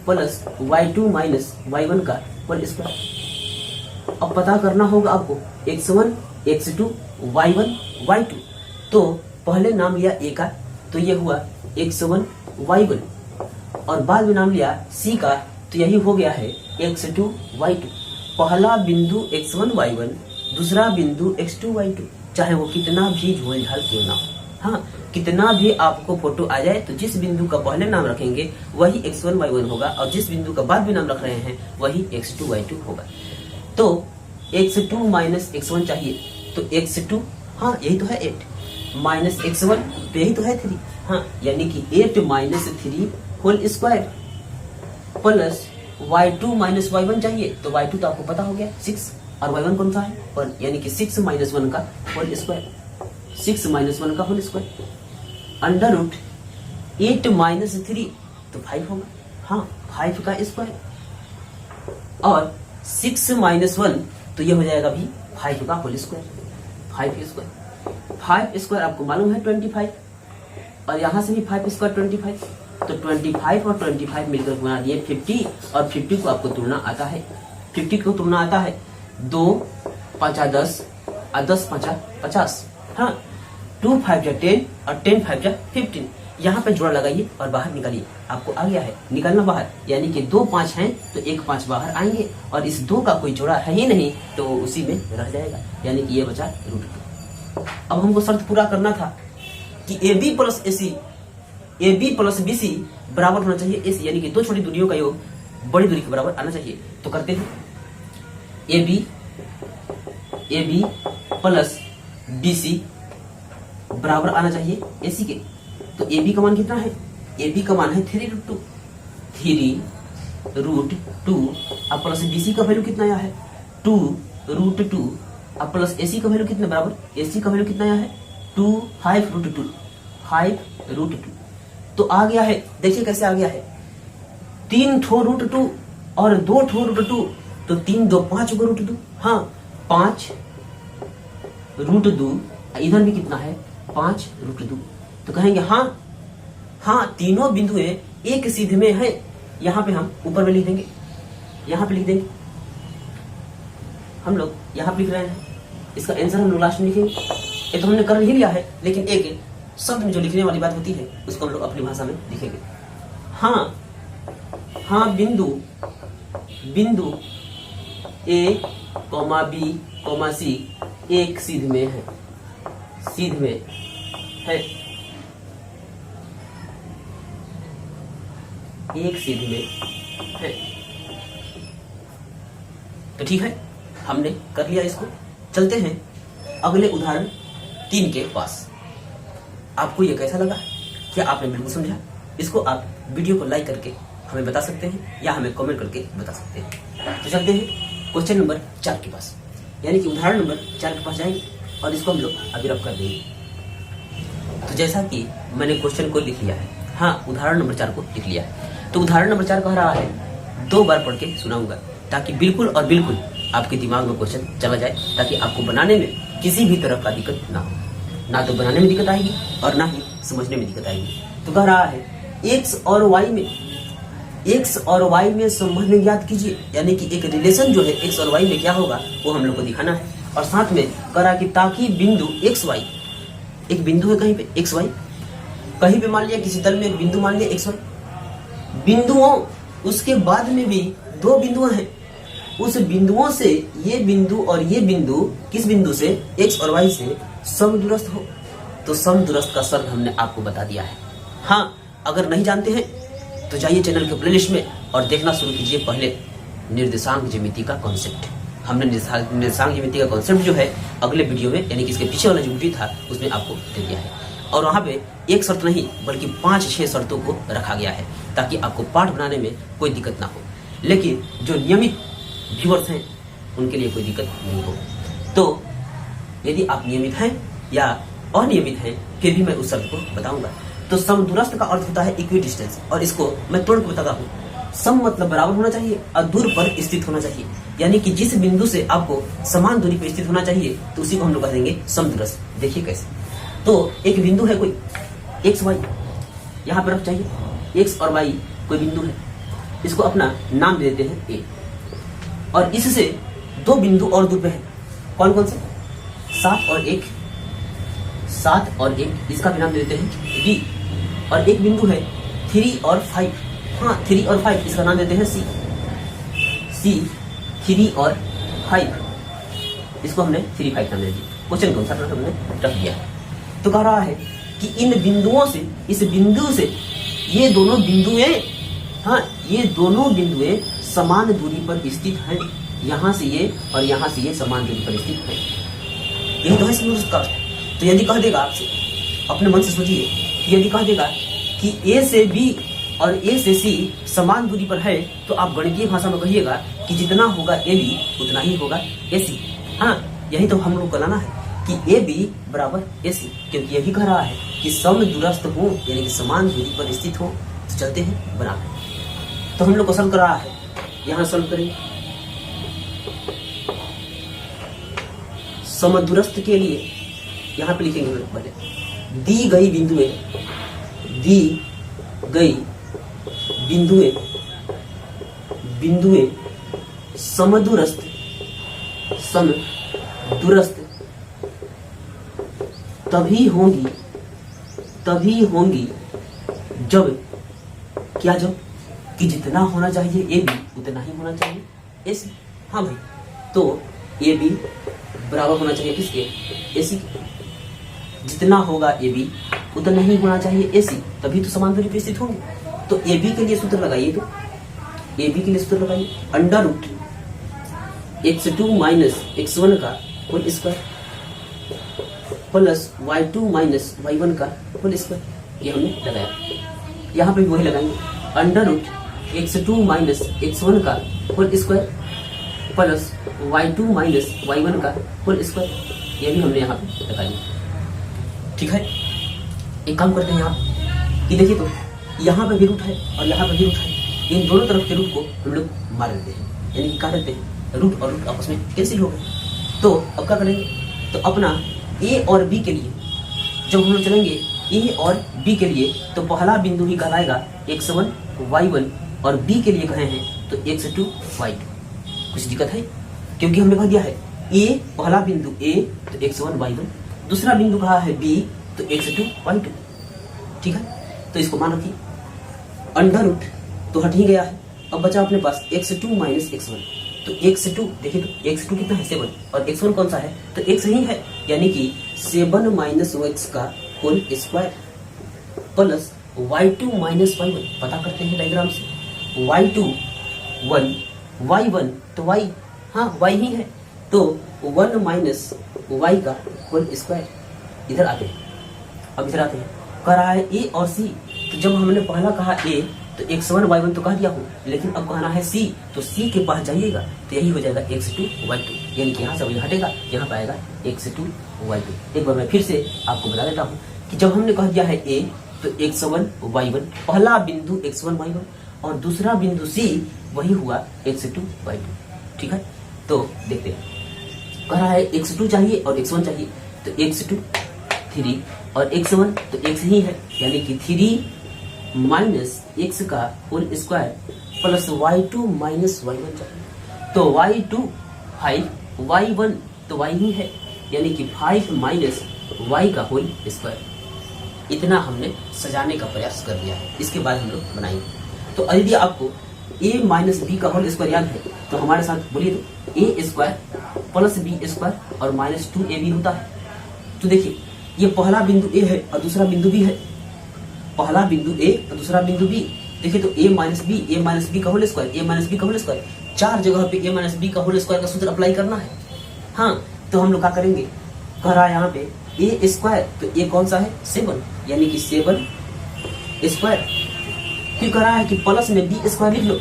plus y2 minus y1 का होल स्क्वायर। अब पता करना होगा आपको x1 x2 y1 y2, तो पहले नाम लिया a का तो ये हुआ x1 y1 और बाद में नाम लिया c का तो यही हो गया है x2 y2। पहला बिंदु x1 y1, दूसरा बिंदु x2 y2, चाहे वो कितना भी झोल झाल क्यों ना हो। हाँ, कितना भी आपको फोटो आ जाए तो जिस बिंदु का पहले नाम रखेंगे वही x1 y1 होगा और जिस बिंदु का बाद में नाम रख रहे हैं वही x2 y2 होगा। तो x2 माइनस x1 चाहिए, तो x2 हाँ यही तो है 8 माइनस x1 तो यही तो है 3, हाँ यानी कि 8 minus 3 whole square plus y2 minus y1 चाहिए, तो y2 तो आपको पता हो गया 6 और y1 कौन सा है, और यानी कि 6 माइनस 1 का होल स्क्वायर, 6 माइनस 1 का whole square under root 8 minus 3 तो 5 होगा, हाँ 5 का स्क्वायर और 6 माइनस 1 तो ये हो जाएगा भी 5 का होल स्क्वायर, 5 स्क्वायर आपको मालूम है 25 और यहाँ से भी 5 स्क्वायर 25, तो 25 और 25 मिलकर बना दिए 50 और 50 को आपको तोड़ना आता है, 50 को तोड़ना आता है 2 5 10 और 10 5 50, हाँ 2 5 जा 10 और 10 5 जा 15। यहाँ पे जोड़ा लगाइए और बाहर निकालिए, आपको आ गया है निकालना बाहर, यानी कि 2 5 हैं तो 1 5 बाहर आएंगे और इस 2 का कोई जोड़ा है ही नहीं तो उसी में रह जाएगा, यानी कि ये बचा √2। अब हमको शर्त पूरा करना था कि AB plus AC, AB plus BC बराबर होना चाहिए AC, यानी कि दो छोटी दूरियों का योग बड़ी दूरी के बराबर आना चाहिए। तो करते हैं AB प्लस BC बराबर आना चाहिए AC के। तो AB का मान कितना है, AB का मान है 3√2, 3√2 अब प्लस BC का वैल्यू कितना आया है 2√2 अब प्लस AC का वैल्यू कितना बराबर, AC का वैल्यू कितना आया है 2 5√2, 5√2 तो आ गया है। देखिए कैसे आ गया है, 3 ठो √2 और 2 ठो √2, तो 3 2 5 को √2, हाँ 5 √2, इधर भी कितना है 5√2। तो कहेंगे हाँ तीनों बिंदुएं एक सीध में है। यहाँ पे हम ऊपर में लिख देंगे, यहाँ पे लिख देंगे, हम लोग यहाँ पे लिख रहे हैं। इसका आंसर हम लोग लास्ट में लिखेंगे। ये तो हमने कर ही लिया है, लेकिन एक शब्द में जो लिखने वाली बात होती है उसको हम लोग अपनी भाषा में लिखेंगे। हाँ बिंदु A, B, C एक सीध में है, सीध में है, एक सीध में है। तो ठीक है, हमने कर लिया इसको। चलते हैं अगले उदाहरण 3 के पास। आपको ये कैसा लगा? क्या आपने बिल्कुल समझा? इसको आप वीडियो को लाइक करके हमें बता सकते हैं या हमें कमेंट करके बता सकते हैं। तो चलते हैं क्वेश्चन नंबर 4 के पास, यानी कि उदाहरण नंबर 4 के पास जाएंगे और इसको हम लोग अभी रब कर देंगे। तो जैसा कि मैंने क्वेश्चन को लिख लिया है, उदाहरण नंबर 4 को लिख लिया है। तो उदाहरण नंबर 4 कह रहा है, 2 बार पढ़ के सुनाऊंगा ताकि बिल्कुल और बिल्कुल आपके दिमाग में क्वेश्चन चला जाए, ताकि आपको बनाने में किसी भी तरह का दिक्कत ना हो। ना तो बनाने में दिक्कत आएगी और ना ही समझने में दिक्कत आएगी। तो कह रहा है x और y में संबंध ज्ञात कीजिए, यानी कि एक रिलेशन जो है x और y में क्या होगा वो हम लोग को दिखाना है। और साथ में कह रहा कि ताकि बिंदु xy, एक बिंदु है कहीं पे xy, कहीं पे मान लिया किसी तल में एक बिंदु मान लिया xy, बिंदुओं उसके बाद में भी 2 बिंदुएं हैं, उस बिंदुओं से ये बिंदु और ये बिंदु किस बिंदु से x और y से समदूरस्थ हो। तो समदूरस्थ का शर्त हमने आपको बता दिया है। अगर नहीं जानते हैं तो जाइए चैनल के प्लेलिस्ट में और देखना शुरू कीजिए पहले निर्देशांक ज्यामिति का कॉन्सेप्ट। हमने निर्देशांक ज्यामिति का कॉन्सेप्ट जो है अगले वीडियो में, यानी कि इसके पीछे वाला जो वीडियो था उसमें आपको दे दिया है। और वहाँ पे एक शर्त नहीं बल्कि 5-6 शर्तों को रखा गया है ताकि आपको पाठ बनाने में कोई दिक्कत ना हो। लेकिन जो नियमित व्यूअर्स हैं उनके लिए कोई दिक्कत नहीं हो। तो यदि आप नियमित हैं या अनियमित हैं फिर भी मैं उस शर्त को बताऊंगा। तो समदूरस्थ का अर्थ होता है इक्वी डिस्टेंस, और इसको मैं तोड़ के बताता हूँ। सम मतलब बराबर होना चाहिए और दूर पर स्थित होना चाहिए, यानी कि जिस बिंदु से आपको समान दूरी पर स्थित होना चाहिए तो उसी को हम लोग कह देंगे समदूरस्थ। देखिए कैसे, तो एक बिंदु है कोई एक्स वाई, यहाँ पर चाहिए एक्स और वाई कोई बिंदु है, इसको अपना नाम दे देते हैं ए, और इससे 2 बिंदु और दूर पे है। कौन कौन से? 7 और 1, 7 और 1, इसका भी नाम दे देते हैं बी। और एक बिंदु है 3 और 5, 3 और 5, इसका नाम देते हैं सी। 3 और 5, इसको हमने 3, 5 नाम दे दिया। क्वेश्चन कौन सा हमने रख दिया है। तो कह रहा है कि इन बिंदुओं से, इस बिंदु से ये दोनों बिंदुएं समान दूरी पर स्थित हैं। यहाँ से ये और यहाँ से ये समान दूरी पर स्थित है। यही तो है समदूरस्थ का अर्थ। तो यदि कह देगा आपसे, अपने मन से सोचिए, यदि कह देगा कि ए से बी और ए से सी समान दूरी पर है, तो आप गणितीय भाषा में कहिएगा कि जितना होगा ए बी उतना ही होगा ए सी। यही तो हम लोग को लाना है कि ए बी बराबर ए सी, क्योंकि यही कह रहा है कि समदूरस्थ हो, यानी कि समान दूरी पर स्थित हो। तो चलते हैं बनाते। तो हम लोग को सॉल्व कर रहा है, यहाँ सॉल्व करेंगे। समदूरस्थ के लिए यहाँ पे लिखेंगे पहले, दी गई बिंदुएं समदूरस्थ तभी होंगी जब कि जितना होना चाहिए ए बी उतना ही होना चाहिए ए सी। हाँ भाई, तो ए बी बराबर होना चाहिए किसके? ए सी। जितना होगा ए बी उतना ही होना चाहिए ए सी, तभी तो समान दूरी पर स्थित होंगे। तो ए बी के लिए सूत्र लगाइए, तो ए बी के लिए सूत्र लगाइए, under root x2 minus x1 का whole square plus y2 minus y1 का होल स्क्वायर। ये हमने लगाया। यहाँ पे भी वही लगाएंगे, under root x2 minus x1 का whole square plus y2 minus y1 का होल स्क्वायर। ये भी हमने यहाँ पे लगा दिया। ठीक है, एक काम करते हैं यहाँ कि देखिए, तो यहाँ पे भी रूट है और यहाँ पे भी रूट है। इन दोनों तरफ के रूट को हम लोग मार देते हैं, यानी कि क्या देते हैं, रूट और रूट आपस में कैंसिल हो गए। तो अब क्या करेंगे, तो अपना ए और बी के लिए जब हम लोग चलेंगे ए और बी के लिए, तो पहला बिंदु ही कहलाएगा x1 y1 और बी के लिए कहे हैं तो x2 y2। कुछ दिक्कत है? क्योंकि हमने कह दिया है ए पहला बिंदु ए तो x1 y1, दूसरा बिंदु कहा है बी तो x2 y2। ठीक है, तो इसको मान रखिए। अंडर रूट तो हट ही गया है, अब बचा अपने पास x2 माइनस x1। तो x2 देखिए, तो x2 कितना है 7 और x1 कौन सा है तो x ही है, यानी कि 7 माइनस x का whole square plus y2 minus y1। पता करते हैं डायग्राम से, y2 1 y1 तो y, हाँ y ही है, तो 1 माइनस y का होल स्क्वायर। इधर आते हैं, अब इधर आते हैं, कह रहा है ए और सी। तो जब हमने पहला कहा ए तो x1 y1 तो कह दिया हूँ, लेकिन अब कहना है सी, तो सी के पास जाइएगा तो यही हो जाएगा x2 y2, यानी कि यहाँ से हटेगा, यहाँ पाएगा x2 y2। एक बार मैं फिर से आपको बता देता हूँ कि जब हमने कह दिया है ए तो x1 y1, पहला बिंदु x1 y1 और दूसरा बिंदु सी वही हुआ x2 y2। ठीक है, तो देखते हैं, कह रहा है x2 चाहिए और x1 चाहिए, तो x2 3 और x1 तो x ही है, यानी कि 3 माइनस x का whole square plus y2 minus y1 चाहिए, तो y2 5 y1 तो y ही है, यानी कि 5 माइनस y का होल स्क्वायर। इतना हमने सजाने का प्रयास कर लिया है, इसके बाद हम लोग बनाएंगे। तो यदि आपको a माइनस बी का होल स्क्वायर याद है तो हमारे साथ बोलिए, तो ए स्क्वायर प्लस बी स्क्वायर और माइनस 2ab होता है। तो देखिए, ये पहला बिंदु ए है और दूसरा बिंदु बी है, पहला बिंदु ए और दूसरा बिंदु बी। देखिए, तो ए माइनस बी का होल स्क्वायर, ए माइनस बी का होल स्क्वायर, चार जगह पे ए माइनस बी का होल स्क्वायर का सूत्र अप्लाई करना है। हाँ, तो हम लोग क्या करेंगे, कह रहा है यहाँ पे ए स्क्वायर, तो ए कौन सा है 7, यानी कि 7 स्क्वायर। फिर कह रहा है कि प्लस में बी स्क्वायर लिख लो,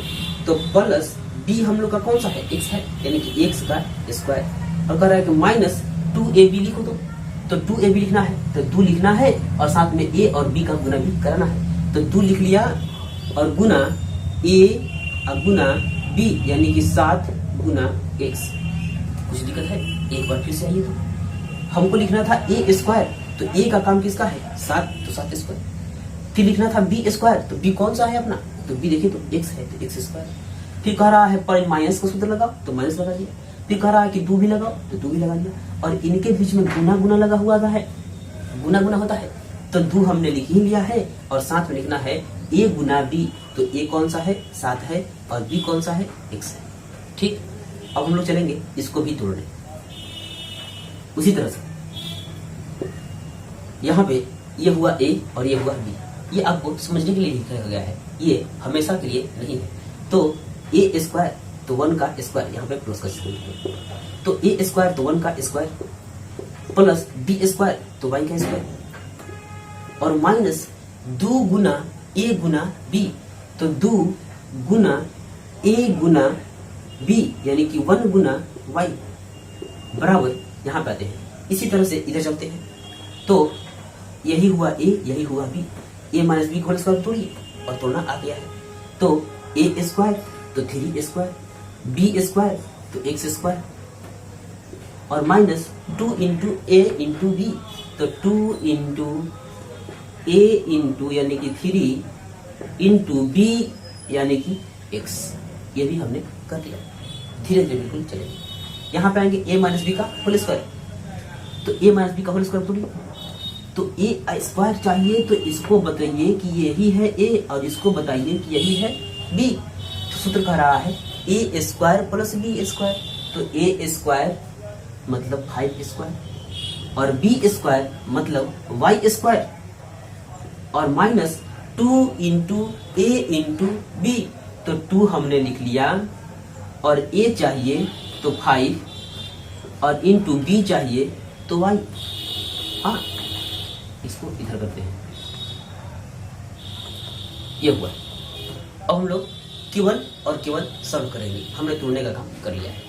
तो प्लस बी हम लोग का कौन सा है x है, यानी कि x का स्क्वायर। और कह रहा है कि माइनस 2ab लिखो, तो 2ab लिखना है, तो 2 लिखना है और साथ में a और b का गुना भी करना है, तो 2 लिख लिया और गुना a और गुना b, यानी कि 7 गुना x। कुछ दिक्कत है? एक बार फिर से आइए, तो हमको लिखना था a स्क्वायर, तो a का काम किसका है 7, तो 7 स्क्वायर। फिर लिखना था b स्क्वायर, तो b कौन सा है अपना, तो b देखिए तो x है, तो x स्क्वायर। फिर कह रहा है पर माइनस का सूत्र लगाओ, तो माइनस लगा दिया। फिर कह रहा है कि 2 भी लगाओ, तो 2 भी लगा दिया। और इनके बीच में गुना गुना लगा हुआ है, गुना गुना होता है, तो 2 हमने लिख ही लिया है और साथ में लिखना है a गुना b, तो a कौन सा है 7 है और b कौन सा है x है। ठीक, अब हम लोग चलेंगे इसको भी तोड़ने। उसी तरह से यहाँ पे ये हुआ a और ये हुआ b, ये आपको समझने के लिए लिखा गया है, ये हमेशा के लिए नहीं है। तो a स्क्वायर तो 1 का स्क्वायर, यहाँ पे प्लस का स्क्वायर, तो a स्क्वायर तो 1 का स्क्वायर प्लस b स्क्वायर तो y का स्क्वायर और minus 2 Guna a Guna b, तो 2 गुना a गुना b, यानी कि 1 गुना y बराबर, यहाँ पे आते हैं। इसी तरह से इधर चलते हैं, तो यही हुआ a, यही हुआ b, a minus B whole square तोड़िए और तोड़ना आ गया है, तो a स्क्वायर तो 3 स्क्वायर, b स्क्वायर तो x स्क्वायर और minus 2 into a into b, तो 2 इंटू a इंटू यानी कि 3 इंटू b यानी कि x। ये भी हमने कर दिया, धीरे धीरे बिल्कुल चलेंगे। यहाँ पे आएंगे a माइनस बी का होल स्क्वायर, तो a माइनस बी का होल स्क्वायर तोड़िए, तो a स्क्वायर चाहिए, तो इसको बताइए कि यही है a और इसको बताइए कि यही है b। तो सूत्र कह रहा है a square plus b square, तो a स्क्वायर मतलब 5 स्क्वायर और b स्क्वायर मतलब y स्क्वायर और minus 2 into a into b, तो 2 हमने लिख लिया और a चाहिए तो 5 और इंटू b चाहिए तो y। हाँ, इसको इधर करते हैं, ये हुआ। अब हम लोग केवल और केवल सॉल्व करेंगे, हमने तोड़ने का काम कर लिया है।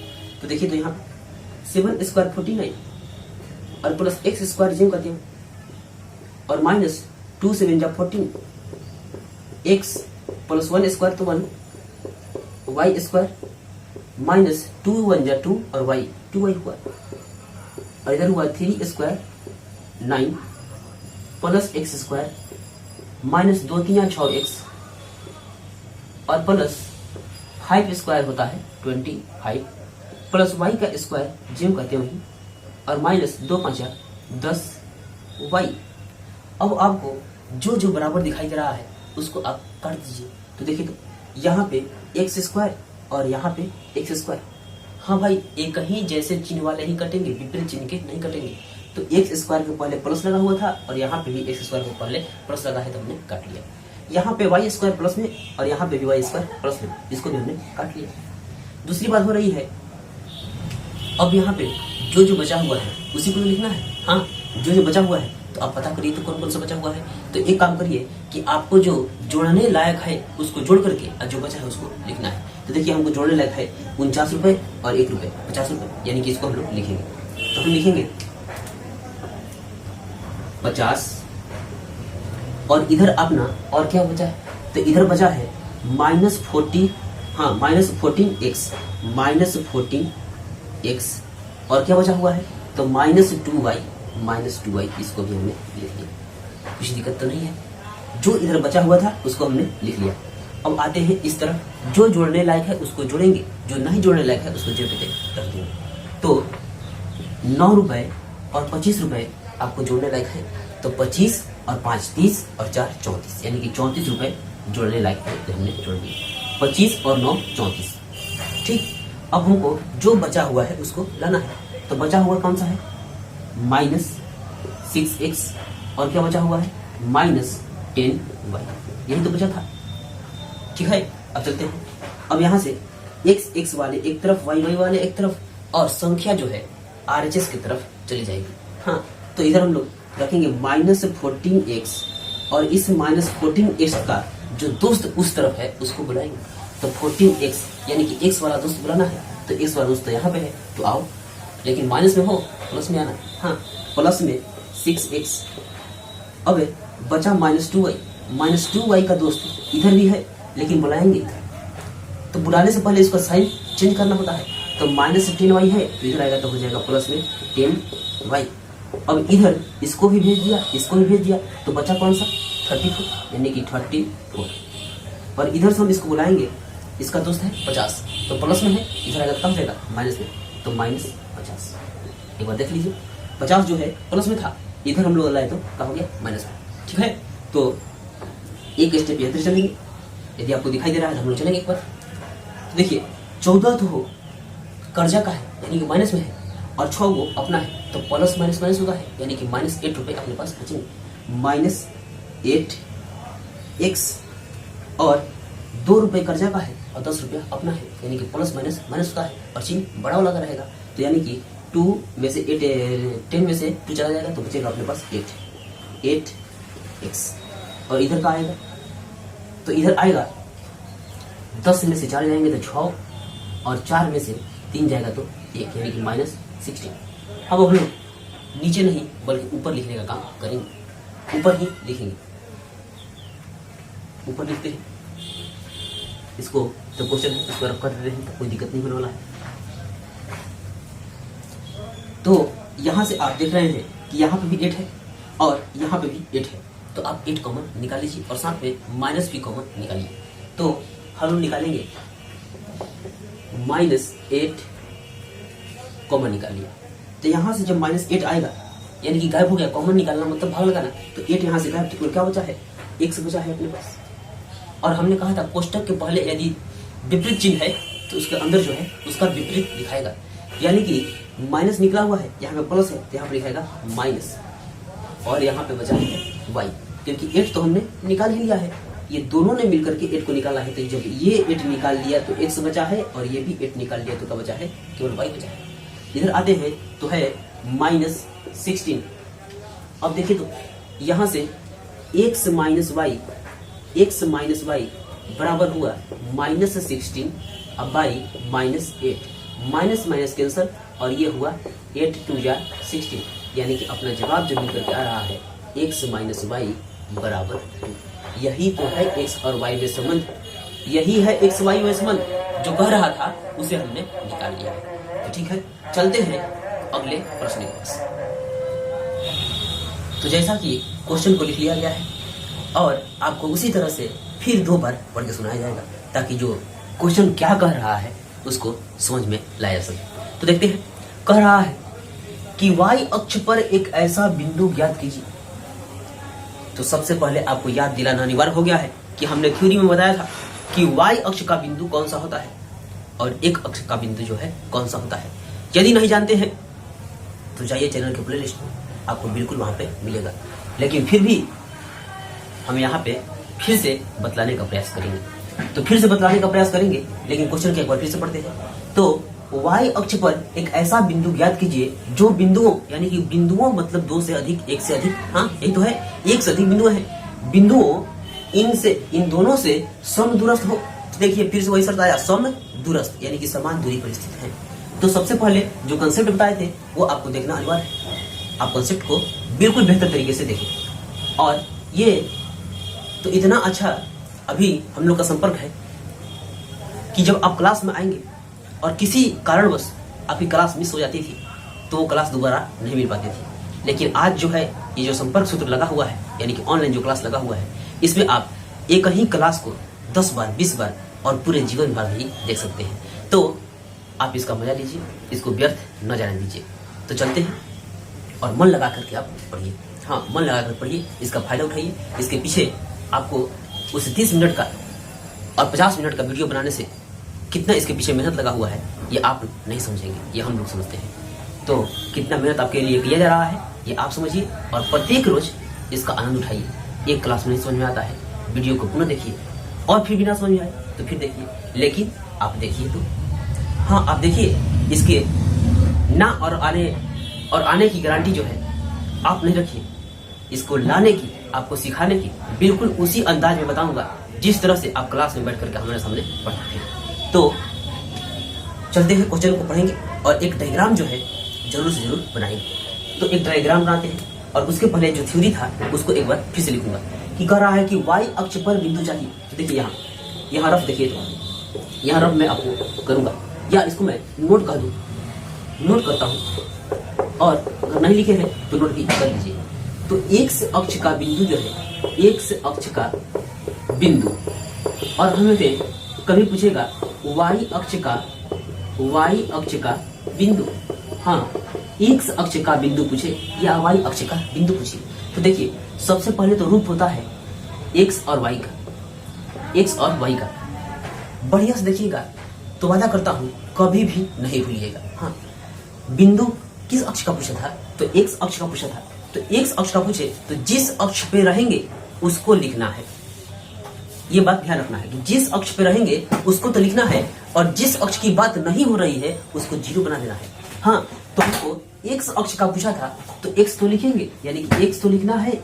तो देखिए, तो यहाँ 7 स्क्वायर 49 और प्लस x स्क्वायर जिम करते हैं और माइनस 2 7 जा 14, x प्लस 1 स्क्वायर तो 1, y स्क्वायर माइनस 2 1 जा 2 और y 2y हुआ। और इधर हुआ 3 square 9 plus x square minus 2 3 6 x और प्लस 5 स्क्वायर होता है 25 प्लस वाई का स्क्वायर जो कहते हो और माइनस 2 5 10 वाई। अब आपको जो जो बराबर दिखाई दे रहा है उसको आप काट दीजिए। तो देखिए तो यहाँ पे एक्स स्क्वायर और यहाँ पे एक्स स्क्वायर, हाँ भाई एक ही जैसे चिन्ह वाले ही कटेंगे, विपरीत चिन्ह के नहीं कटेंगे। तो एक्स स्क्वायर के पहले प्लस लगा हुआ था और यहाँ पे भी एक्स स्क्वायर के पहले प्लस लगा है तो हमने काट लिया। यहाँ पे वाई स्क्वायर प्लस में और यहाँ पे भी वाई स्क्वायर प्लस में, इसको भी हमने काट लिया। दूसरी बात हो रही है, अब यहाँ पे जो जो बचा हुआ है उसी को लिखना है। हाँ जो जो बचा हुआ है तो आप पता करिए तो कौन कौन सा बचा हुआ है। तो एक काम करिए कि आपको जो जोड़ने लायक है उसको जोड़ करके और जो बचा है उसको लिखना है। तो देखिए हमको जोड़ने लायक है 49 रुपए और 1 रुपए 50 रुपए, यानी कि इसको हम लोग लिखेंगे। तो हम लिखेंगे 50 और इधर अपना और क्या बचा है, तो इधर बचा है -40, हाँ -14x और क्या बचा हुआ है तो -2y, इसको भी हमने लिख लिया। कुछ दिक्कत तो नहीं है, जो इधर बचा हुआ था उसको हमने लिख लिया। अब आते हैं इस तरफ, जो जोड़ने लायक है उसको जोड़ेंगे, जो नहीं जोड़ने लायक है उसको जेब पे रख देंगे। तो 9 रुपए और 25 रुपए आपको जोड़ने लायक है, तो 25 और 5 30 और 4 34, यानी कि 34 रुपए जोड़ने लायक है तो हमने जोड़ दिया। 25 और 9 34, ठीक। अब हमको जो बचा हुआ है उसको लाना है। तो बचा हुआ कौन सा है -6x और क्या बचा हुआ है -10y, यही तो बचा था, ठीक है। अब चलते हैं, अब यहाँ से x वाले एक तरफ y वाले एक तरफ और संख्या जो है RHS की तरफ चली जाएगी। हाँ तो इधर हम लोग रखेंगे -14x और इस -14x का जो दोस्त उस तरफ है उसको बुलाएंगे। तो 14x यानी कि x वाला दोस्त बुलाना है, तो x वाला दोस्त तो यहाँ पे है तो आओ, लेकिन माइनस में हो प्लस में आना। हाँ प्लस में 6x, अब बचा -2y का दोस्त इधर भी है लेकिन बुलाएंगे इधर, तो बुलाने से पहले इसका साइन चेंज करना होता है। तो -10y है तो इधर आएगा तो हो जाएगा प्लस में 10y। अब इधर इसको भी भेज दिया, इसको भी भेज दिया, तो बचा कौन सा 34, यानी कि 34 और इधर से हम इसको बुलाएंगे, इसका दोस्त है 50 तो प्लस में है, इधर आएगा कम जाएगा माइनस में, तो -50। एक बार देख लीजिए 50 जो है प्लस में था, इधर हम लोग लाए तो क्या हो गया माइनस में, ठीक है। तो एक स्टेप इधर चलेंगे, यदि आपको दिखाई दे रहा है तो हम लोग चलेंगे एक बार। तो देखिए 14 तो हो कर्जा का है यानी कि माइनस में है और 6 वो अपना है तो प्लस माइनस माइनस होता है, यानी कि -8 रुपए अपने पास बचेंगे। -8x और 2 रुपए कर्जा का है और 10 रुपया अपना है, यानी कि प्लस माइनस माइनस होता है और चिन्ह बड़ा वाला रहेगा। तो यानी कि 2 में से 10 में से 2 चला जाएगा तो बचेगा अपने पास 8x और इधर का आएगा तो इधर आएगा 10 में से 4 जाएंगे तो 6 और 4 में से 3 जाएगा तो 1, यानी कि -16। अब हम लोग नीचे नहीं बल्कि ऊपर लिखने का काम करेंगे, ऊपर ही लिखेंगे, ऊपर लिखते हैं इसको। तो क्वेश्चन इस पर कर देते हैं तो कोई दिक्कत नहीं होने वाला है। तो यहाँ से आप देख रहे हैं कि यहाँ पे भी 8 है और यहाँ पे भी 8 है, तो आप 8 कॉमन निकाल लीजिए और साथ में माइनस भी कॉमन निकालिए। तो हम निकालेंगे -8 कॉमन निकाल लिया, तो यहाँ से जब -8 आएगा यानी कि गायब हो गया, कॉमन निकालना मतलब भाग लगाना, तो 8 यहाँ से गायब, तो क्या बचा है x बचा है अपने पास। और हमने कहा था कोष्टक के पहले यदि विपरीत चिन्ह है तो उसके अंदर जो है उसका विपरीत दिखाएगा, यानी कि माइनस निकला हुआ है, यहाँ पे प्लस है तो यहाँ पे लिखाएगा माइनस और यहाँ पे बचा है y, क्योंकि 8 तो हमने निकाल ही लिया है, ये दोनों ने मिलकर के 8 को निकाला है। तो जब ये 8 निकाल लिया तो x बचा है और ये भी 8 निकाल लिया तो क्या बचा है, केवल y बचा है। इधर आते हैं तो है -16। अब देखिए तो यहाँ से x माइनस y बराबर हुआ -16 अब y -8, माइनस माइनस कैंसर और ये हुआ 8 2 या 16, यानी कि अपना जवाब जो मिलकर के आ रहा है x माइनस y बराबर 2। यही तो है x और y में संबंध, यही है x y में संबंध जो कह रहा था उसे हमने निकाल लिया है। तो ठीक है चलते हैं अगले प्रश्न के पास। तो जैसा कि क्वेश्चन को लिख लिया गया है और आपको उसी तरह से फिर 2 बार पढ़ के सुनाया जाएगा ताकि जो क्वेश्चन क्या कह रहा है उसको समझ में लाया जा सके। तो देखते हैं, कह रहा है कि y अक्ष पर एक ऐसा बिंदु ज्ञात कीजिए। तो सबसे पहले आपको याद दिलाना अनिवार्य हो गया है कि हमने थ्योरी में बताया था कि y अक्ष का बिंदु कौन सा होता है और एक अक्ष का बिंदु जो है कौन सा होता है। यदि नहीं जानते हैं तो जाइए चैनल के प्लेलिस्ट में, आपको बिल्कुल वहां पे मिलेगा। लेकिन फिर भी हम यहाँ पे फिर से बतलाने का प्रयास करेंगे। तो फिर से बतलाने का प्रयास करेंगे, लेकिन क्वेश्चन के एक बार फिर से पढ़ते हैं। तो y अक्ष पर एक ऐसा बिंदु ज्ञात कीजिए जो बिंदुओं, यानी कि बिंदुओं मतलब 2 से अधिक, 1 से अधिक, हाँ यही तो है, 1 से अधिक बिंदु है, बिंदुओं इन दोनों से समदूरस्थ हो। देखिए फिर से वही शर्त आया, समदूरस्थ यानी कि समान दूरी पर स्थित है। तो सबसे पहले जो कंसेप्ट बताए थे वो आपको देखना अनिवार्य है। आप कंसेप्ट को बिल्कुल बेहतर तरीके से देखें। और ये तो इतना अच्छा अभी हम लोग का संपर्क है कि जब आप क्लास में आएंगे और किसी कारणवश आपकी क्लास मिस हो जाती थी तो वो क्लास दोबारा नहीं मिल पाती थी। लेकिन आज जो है ये जो संपर्क सूत्र लगा हुआ है, यानी कि ऑनलाइन जो क्लास लगा हुआ है, इसमें आप एक ही क्लास को 10 बार 20 बार और पूरे जीवन भर भी देख सकते हैं। तो आप इसका मजा लीजिए, इसको व्यर्थ न जाने दीजिए। तो चलते हैं और मन लगा करके आप पढ़िए। हाँ, मन लगा कर पढ़िए, इसका फायदा उठाइए। इसके पीछे आपको उस 30 मिनट का और 50 मिनट का वीडियो बनाने से कितना इसके पीछे मेहनत लगा हुआ है ये आप नहीं समझेंगे, ये हम लोग समझते हैं। तो कितना मेहनत आपके लिए किया जा रहा है ये आप समझिए और प्रत्येक रोज इसका आनंद उठाइए। एक क्लास में नहीं समझ में आता है, वीडियो को पुनः देखिए और फिर भी ना समझ में आए तो फिर देखिए, लेकिन आप देखिए तो। हाँ, आप देखिए, इसके ना और आने की गारंटी जो है आप नहीं रखिए। इसको लाने की, आपको सिखाने की बिल्कुल उसी अंदाज में बताऊंगा जिस तरह से आप क्लास में बैठ करके हमारे सामने पढ़ते हैं। तो चलते हैं, क्वेश्चन को पढ़ेंगे और एक डायग्राम जो है जरूर से जरूर बनाएंगे। तो एक डायग्राम बनाते हैं और उसके पहले जो थ्योरी था उसको एक बार फिर से लिखूंगा कि कह रहा है कि y अक्ष पर बिंदु चाहिए। तो देखिए यहाँ रफ देखिए, तो यहाँ रफ मैं आपको करूंगा या इसको मैं नोट कर दूं, नोट करता हूँ और अगर नहीं लिखे हैं तो नोट भी कर लीजिए। तो x अक्ष का बिंदु जो है, x अक्ष का बिंदु, और हमें कभी पूछेगा y अक्ष का बिंदु। हाँ, x अक्ष का बिंदु पूछे या y अक्ष का बिंदु पूछे तो देखिए सबसे पहले तो रूप होता है x और y का, बढ़िया से देखिएगा। तो वादा करता हूं कभी भी नहीं भूलिएगा। हाँ, बिंदु किस अक्ष का पूछा था? तो x अक्ष का पूछा था। तो x अक्ष का पूछे तो जिस अक्ष पे रहेंगे उसको लिखना है। ये बात ध्यान रखना है कि जिस अक्ष पे रहेंगे उसको तो लिखना है और जिस अक्ष की बात नहीं हो रही है उसको 0 बना देना है। हाँ, तो हमको x अक्ष का पूछा था तो x तो लिखेंगे, यानी कि x तो लिखना है,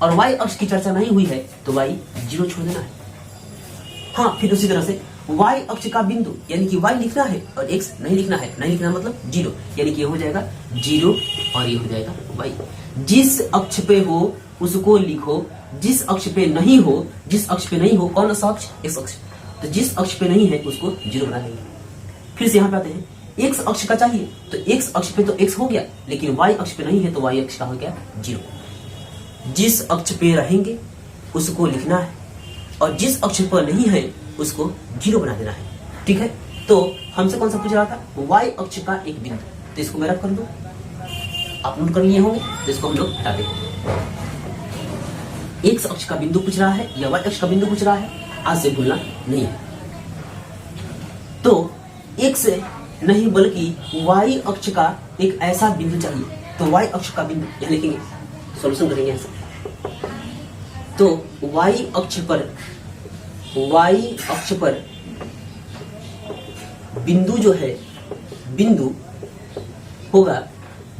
और y अक्ष की चर्चा नहीं हुई है तो y 0 छोड़ देना है। हाँ, फिर उसी तरह से y अक्ष का बिंदु यानी कि y लिखना है और x नहीं लिखना है। नहीं लिखना मतलब 0, यानी कि ये हो जाएगा 0 और ये हो जाएगा y। जिस अक्ष पे हो उसको लिखो, जिस अक्ष पे नहीं हो, जिस अक्ष पे नहीं हो, कौन सा अक्ष? x अक्ष। तो जिस अक्ष पे नहीं है उसको 0 बना देंगे। फिर से यहाँ पे आते हैं, x अक्ष का चाहिए तो x अक्ष पे तो x हो गया, लेकिन y अक्ष पे नहीं है तो y अक्ष का हो गया 0। जिस अक्ष पे रहेंगे उसको लिखना है और जिस अक्ष पर नहीं है उसको 0 बना देना है। ठीक है, तो हमसे कौन सा पूछ रहा था? y अक्ष का एक बिंदु। तो इसको मैं रख कर दूं, आप नोट कर लिए होंगे, तो इसको हम लोग हटा देंगे। x अक्ष का बिंदु पूछ रहा है या y अक्ष का बिंदु पूछ रहा है, आज से भूलना नहीं है। तो x नहीं बल्कि y अक्ष का एक ऐसा बिंदु चाहिए। तो y अक्ष का बिंदु यहाँ लिखेंगे, सॉल्यूशन करेंगे ऐसा। तो y अक्ष पर बिंदु जो है, बिंदु होगा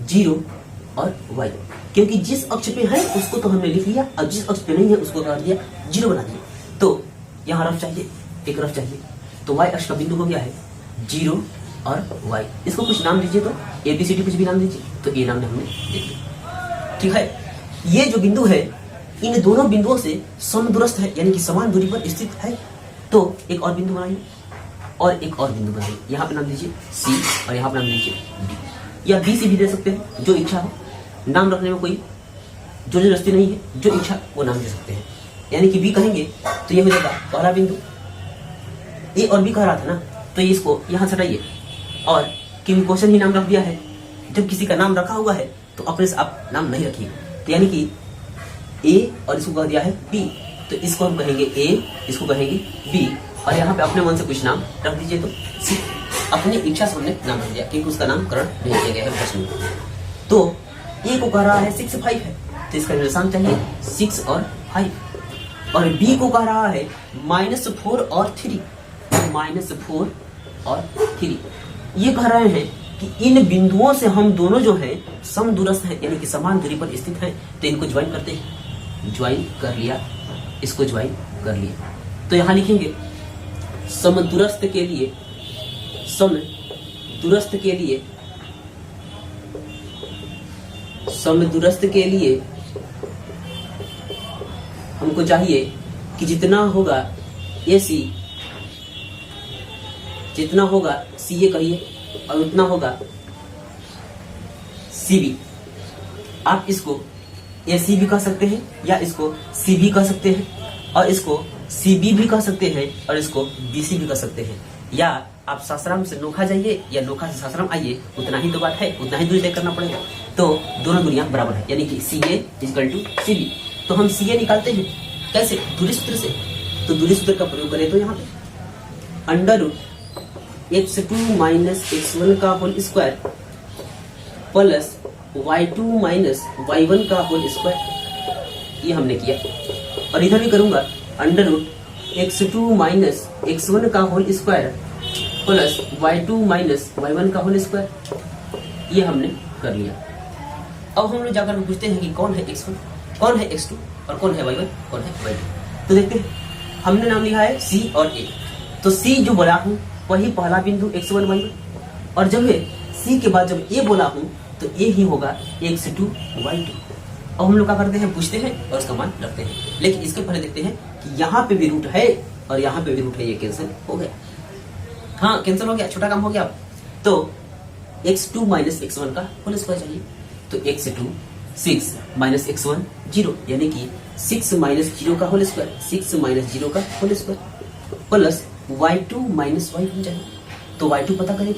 0 और y, क्योंकि जिस अक्ष पे है उसको तो हमने लिख लिया और जिस अक्ष पे नहीं है उसको कर दिया 0 बना दिया। तो यहाँ रफ चाहिए, एक रफ चाहिए। तो y अक्ष का बिंदु हो गया है 0 और y। इसको कुछ नाम दीजिए, तो ABCD कुछ भी नाम दीजिए। तो ये नाम हमने देख लिया। ठीक है, ये जो बिंदु है इन दोनों बिंदुओं से समदूरस्थ है, यानी कि समान दूरी पर स्थित है। तो एक और बिंदु बनाइए और एक और बिंदु बनाइए। यहाँ पे नाम दीजिए C और यहाँ पे नाम दीजिए D। या बी से भी दे सकते हैं, जो इच्छा हो। नाम रखने में कोई जो जबरदस्ती नहीं है, जो इच्छा वो नाम दे सकते हैं। यानी कि बी कहेंगे तो ये हो जाएगा पहला बिंदु। ए और बी कह रहा था ना, तो ये इसको यहाँ से हटाइए और क्योंकि क्वेश्चन ही नाम रख दिया है, जब किसी का नाम रखा हुआ है तो अपने से आप नाम नहीं रखिए। तो यानी कि ए और इसको कह दिया है बी, तो इसको हम कहेंगे ए, इसको कहेंगे बी, और यहाँ पे अपने मन से कुछ नाम रख दीजिए। तो अपनी इच्छा से हमने नाम रख दिया क्योंकि उसका नामकरण नहीं किया गया है प्रश्न में। तो ए को कह रहा है 6 5 है, तो इसका निशान चाहिए 6 और 5, और बी को कह रहा है -4 और 3, -4 और 3। ये कह रहे हैं कि इन बिंदुओं से हम दोनों जो हैं समदूरस्थ हैं, यानी कि समान दूरी पर स्थित हैं, तो इनको ज्वाइन करते हैं। ज्वाइन कर लिया, इसको ज्वाइन कर लिया, तो यहां लिखेंगे समदूरस्थ के लिए, समदूरस्थ के लिए, समदूरस्थ के लिए हमको चाहिए कि जितना होगा AC, जितना होगा CA कहिए, और उतना होगा CB। आप इसको AC भी कह सकते हैं, या इसको CB कह सकते हैं, और इसको CB भी कह सकते हैं, और इसको BC भी कह सकते हैं। या आप सासाराम से नोखा जाइए या नोखा से सासाराम आइए, उतना ही तो बात है, उतना ही दूरी तय करना पड़ेगा। तो दोनों दूरियां बराबर है, यानी कि CA = CB। तो हम CA निकालते हैं कैसे? दूरी सूत्र से। तो दूरी सूत्र का प्रयोग करें तो यहाँ पे √x2 - x1 का whole square plus y2 - y1 का होल स्क्वायर, ये हमने किया। और इधर भी करूंगा √x2 - x1 का whole square plus y2 - y1 का होल स्क्वायर, ये हमने कर लिया। अब हम लोग जाकर पूछते हैं कि कौन है x1, कौन है x2 और कौन है y1, कौन है y2। तो देखते हैं, हमने नाम लिखा है C और A। तो C जो बोला हूँ वही पहला बिंदु x1 y1, और जब C के बाद जब A बोला हूँ तो A ही होगा x2 y2। अब हम लोग क्या करते हैं, पूछते हैं और उसका मान रखते हैं। लेकिन इसके पहले देखते हैं कि यहाँ पे भी रूट है और यहाँ पे भी रूट है, ये कैंसिल हो गया। हाँ, कैंसिल हो गया, छोटा काम हो गया। तो x2 - x1 का होल स्क्वायर चाहिए, तो x2 6 - x1 0, यानी कि 6 - 0 का होल स्क्वायर, 6 - 0 का whole square plus y2 - y1 चाहिए। तो y2 पता करें,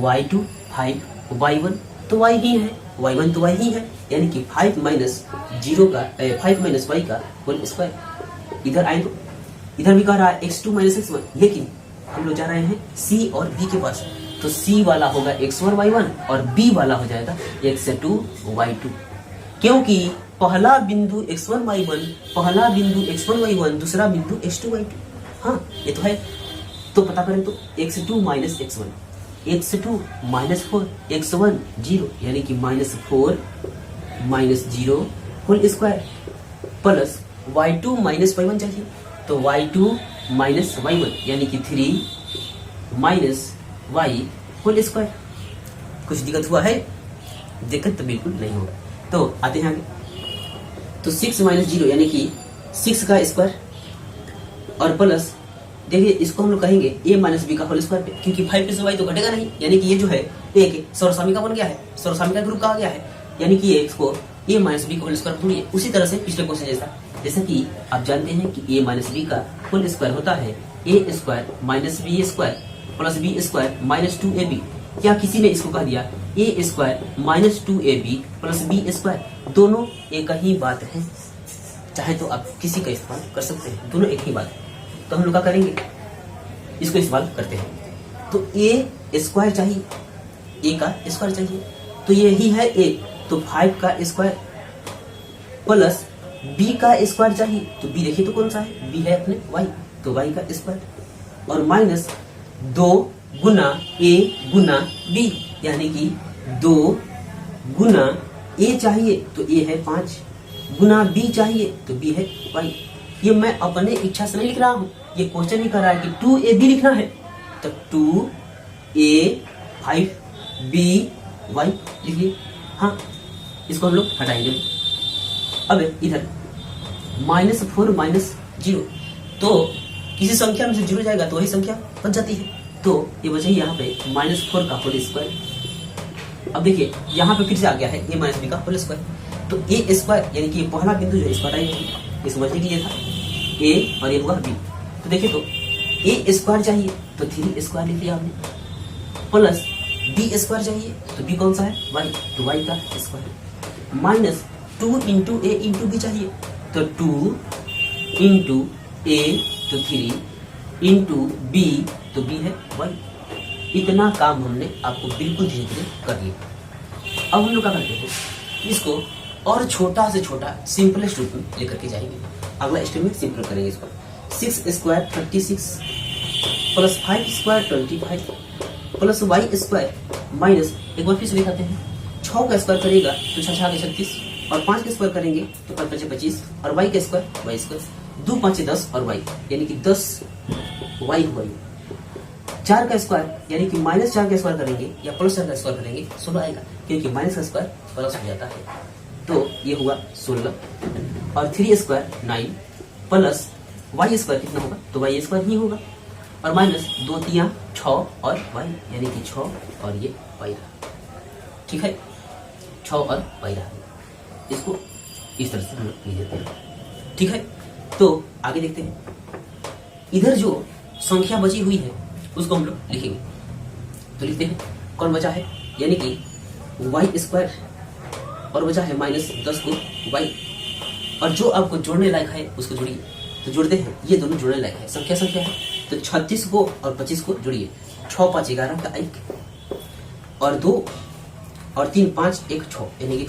y2 5, y1 तो y ही है, y1 तो y ही है, यानी कि 5 - 0 का 5 - y का होल स्क्वायर। इधर आए तो इधर भी कह रहा है x2 - x1, लेकिन हम लोग जा रहे हैं C और B के पास। तो C वाला होगा x1 y1 और B वाला हो जाएगा x2 y2, क्योंकि पहला बिंदु x1 y1, पहला बिंदु x1 y1, दूसरा बिंदु x2 y2। हाँ, ये तो है। तो पता करें तो x2 - x1, x2 - 4, x1 0, यानी कि -4 - 0 whole square plus y2 - y1 चाहिए। तो y2 - y1 यानी कि 3 - y होल स्क्वायर। कुछ दिक्कत हुआ है? दिक्कत तो बिल्कुल नहीं होगा। तो आते हैं आगे। तो 6 - 0 यानी कि 6 का स्क्वायर और प्लस, देखिए इसको हम लोग कहेंगे a - b का होल स्क्वायर, क्योंकि 5 से y तो घटेगा नहीं, यानी कि ये जो है एक सौरसामी का बन गया है, सौरसामी का ग्रुप कहा गया है, यानी कि ये इसको a - b का होल स्क्वायर ढूंढिए। उसी तरह से पिछले क्वेश्चन जैसा कि आप जानते हैं कि a - b का होल स्क्वायर होता है a² - b² plus b² - 2ab, या किसी ने इसको कह दिया a² - 2ab प्लस b²। दोनों एक ही बात है, चाहे तो आप किसी का इस्तेमाल कर सकते हैं, दोनों एक ही बात है। तो हम लोग क्या करेंगे, इसको इस्तेमाल करते हैं। तो a² चाहिए, a का स्क्वायर चाहिए, तो ये ही है a, तो 5 का स्क्वायर प्लस b का स्क्वायर चाहिए। तो b देखिए तो कौन सा है, b है अपने y, तो y का स्क्वायर, और minus 2 Guna a Guna b, यानी कि 2 गुना a चाहिए तो a है 5, गुना b चाहिए तो b है y। ये मैं अपने इच्छा से नहीं लिख रहा हूँ, ये क्वेश्चन ही कर रहा है कि 2ab लिखना है, तो 2a 5b y लिखिए। हाँ, इसको हम लोग हटाएंगे। अब इधर -4 - 0, तो किसी संख्या में से 0 जाएगा तो वही संख्या बच जाती है। तो ये वजह यहाँ पे -4 का होल स्क्वायर अब देखिए यहाँ पे फिर से आ गया है a माइनस बी का होल स्क्वायर। तो ए स्क्वायर यानी कि पहला बिंदु जो है इसका टाइम ये समझने के लिए था ए और ये हुआ बी। तो देखिए तो ए स्क्वायर चाहिए तो 3 स्क्वायर लिख लिया आपने, प्लस बी स्क्वायर चाहिए तो बी कौन सा है वाई, तो वाई का स्क्वायर, माइनस 2 इंटू ए इंटू बी चाहिए तो 2 इंटू ए तो 3 इंटू बी तो बी है वाई। इतना काम हमने आपको बिल्कुल धीरे धीरे कर दिया। अब हम लोग क्या करते हैं, इसको और छोटा से छोटा सिंपलेस्ट रूप में लेकर के जाएंगे। अगला स्टेप में सिंपल करेंगे इसको। 6 square 36 plus 5 square 25 plus Y square minus, एक बार फिर से दिखाते हैं, 6 का स्क्वायर करेगा तो 6 6 36 और 5 का स्क्वायर करेंगे तो 5 5 25 और वाई का स्क्वायर वाई स्क्वायर 2 5 10 और वाई यानी कि 10 वाई हुआ। 4 का स्क्वायर यानी कि माइनस 4 का स्क्वायर करेंगे या प्लस 4 का स्क्वायर करेंगे 16 आएगा, क्योंकि माइनस का स्क्वायर प्लस हो जाता है। तो ये हुआ 16 और 3 स्क्वायर 9 प्लस वाई स्क्वायर कितना होगा, तो वाई स्क्वायर ही होगा, और माइनस 2 3 6 और वाई यानी कि 6 और ये वाई रहा। ठीक है, 6 और वाई रहा। इसको इस तरह से हम लोग लिख देते हैं। ठीक है, तो आगे देखते हैं। इधर जो संख्या बची हुई है उसको हम लोग लिखेंगे। तो लिखते हैं कौन बचा है, यानी कि वाई स्क्वायर और बचा है माइनस 10 को वाई, और जो आपको जोड़ने लायक है उसको जोड़िए। तो जोड़ते हैं, ये दोनों जोड़ने लायक है, संख्या है तो 36 को और 25 को जोड़िए। 6 5 11 का 1 और 2 और 3 5 1 6 यानी कि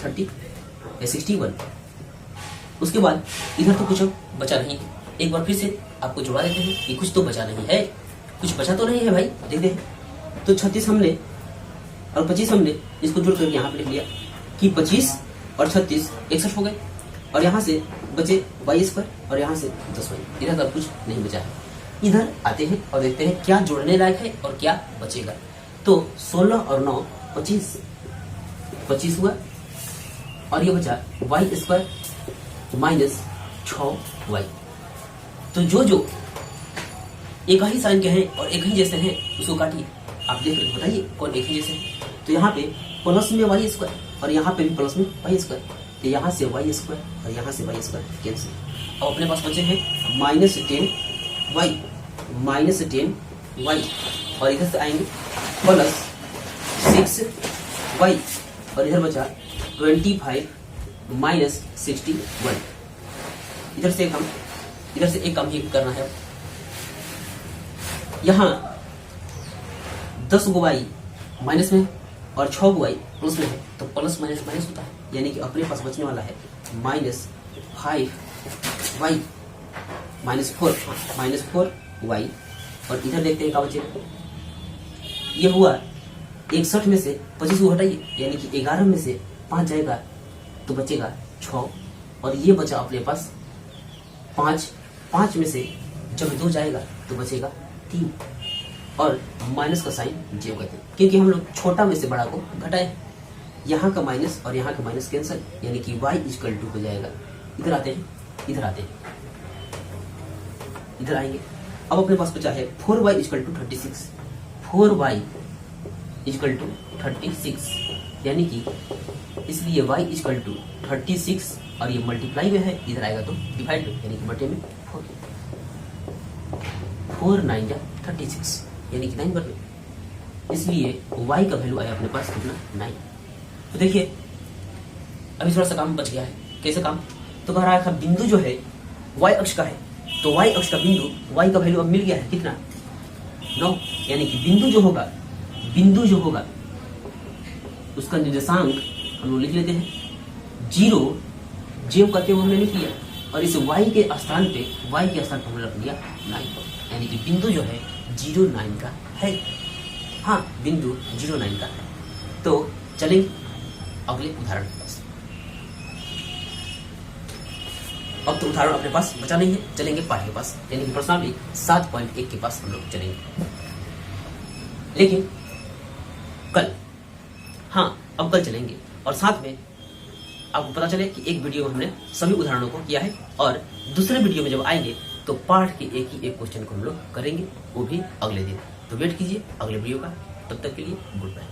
61। उसके बाद इधर तो कुछ बचा नहीं है, एक बार फिर से आपको जुड़ा देते हैं कि कुछ तो बचा नहीं है, कुछ बचा तो नहीं है भाई, देखते हैं। तो 36 हमने और 25 हमने इसको जोड़ करके यहाँ पे लिख लिया कि 25 और 36 61 हो गए, और यहाँ से बचे वाई स्क्वायर और यहाँ से 10 वाई। इधर का कुछ नहीं बचा है। इधर आते हैं और देखते हैं क्या जोड़ने लायक है और क्या बचेगा। तो 16 और 9 25 हुआ, और ये बचा वाई स्क्वायर माइनस 6 वाई। तो जो एक ही साइन के हैं और एक ही जैसे हैं उसको काटिए, आप देख कर बताइए कौन एक ही जैसे हैं। तो यहाँ पे प्लस में वाई स्क्वायर और यहाँ पे भी प्लस में वाई स्क्वायर, तो यहाँ से वाई स्क्वायर और यहाँ से वाई स्क्वायर कैंसिल। अब अपने पास बचे हैं माइनस 10 वाई, और इधर से आएंगे प्लस 6 वाई, और इधर बचा 25 माइनस 61। इधर से एक काम ही करना है। यहाँ 10 गो वाई माइनस में और 6 गो वाई प्लस में है, तो प्लस माइनस माइनस होता है, यानी कि अपने पास बचने वाला है -5 वाई माइनस 4 वाई। और इधर देखते हैं क्या बचेगा। ये हुआ 61 में से 25 को हटाइए, यानी कि 11 में से 5 जाएगा तो बचेगा 6, और ये बचा अपने पास 5 में से जब 2 जाएगा तो बचेगा 3, और माइनस का साइन जीरो कहते हैं, क्योंकि हम लोग छोटा में से बड़ा को घटाए। यहाँ का माइनस और यहाँ का माइनस कैंसिल, यानी कि y इक्वल टू हो जाएगा। इधर आते हैं, इधर आएंगे। अब अपने पास बचा है 4y equal to 36, 4y equal to 36, यानी कि इसलिए y इक्वल टू 36 और ये मल्टीप्लाई में है, इधर आएगा तो डिवाइड में, यानी कि बटे में 4 9 जा 36 यानी कि 9 बटे, इसलिए y का वैल्यू आया अपने पास कितना 9। तो देखिए अभी थोड़ा सा काम बच गया है। कैसे काम, तो कह रहा था बिंदु जो है y अक्ष का है, तो y अक्ष का बिंदु y का वैल्यू अब मिल गया है कितना 9, यानी कि बिंदु जो होगा उसका निर्देशांक हम लोग लिख लेते हैं 0, जेव करते हुए हमने लिख लिया, और इस y के स्थान पे हमने रख लिया 9, यानी कि बिंदु जो है 09 का है। हाँ, बिंदु 09 का है। तो चलेंगे अगले उदाहरण के पास। अब तो उदाहरण अपने पास बचा नहीं है, चलेंगे पाठ के पास, यानी कि प्रश्नावली 7.1 के पास हम लोग चलेंगे। लेकिन कल, हाँ अब कल चलेंगे, और साथ में आपको पता चले कि एक वीडियो में हमने सभी उदाहरणों को किया है, और दूसरे वीडियो में जब आएंगे तो पाठ के एक क्वेश्चन को हम लोग करेंगे, वो भी अगले दिन। तो वेट कीजिए अगले वीडियो का, तब तक के लिए गुड बाय।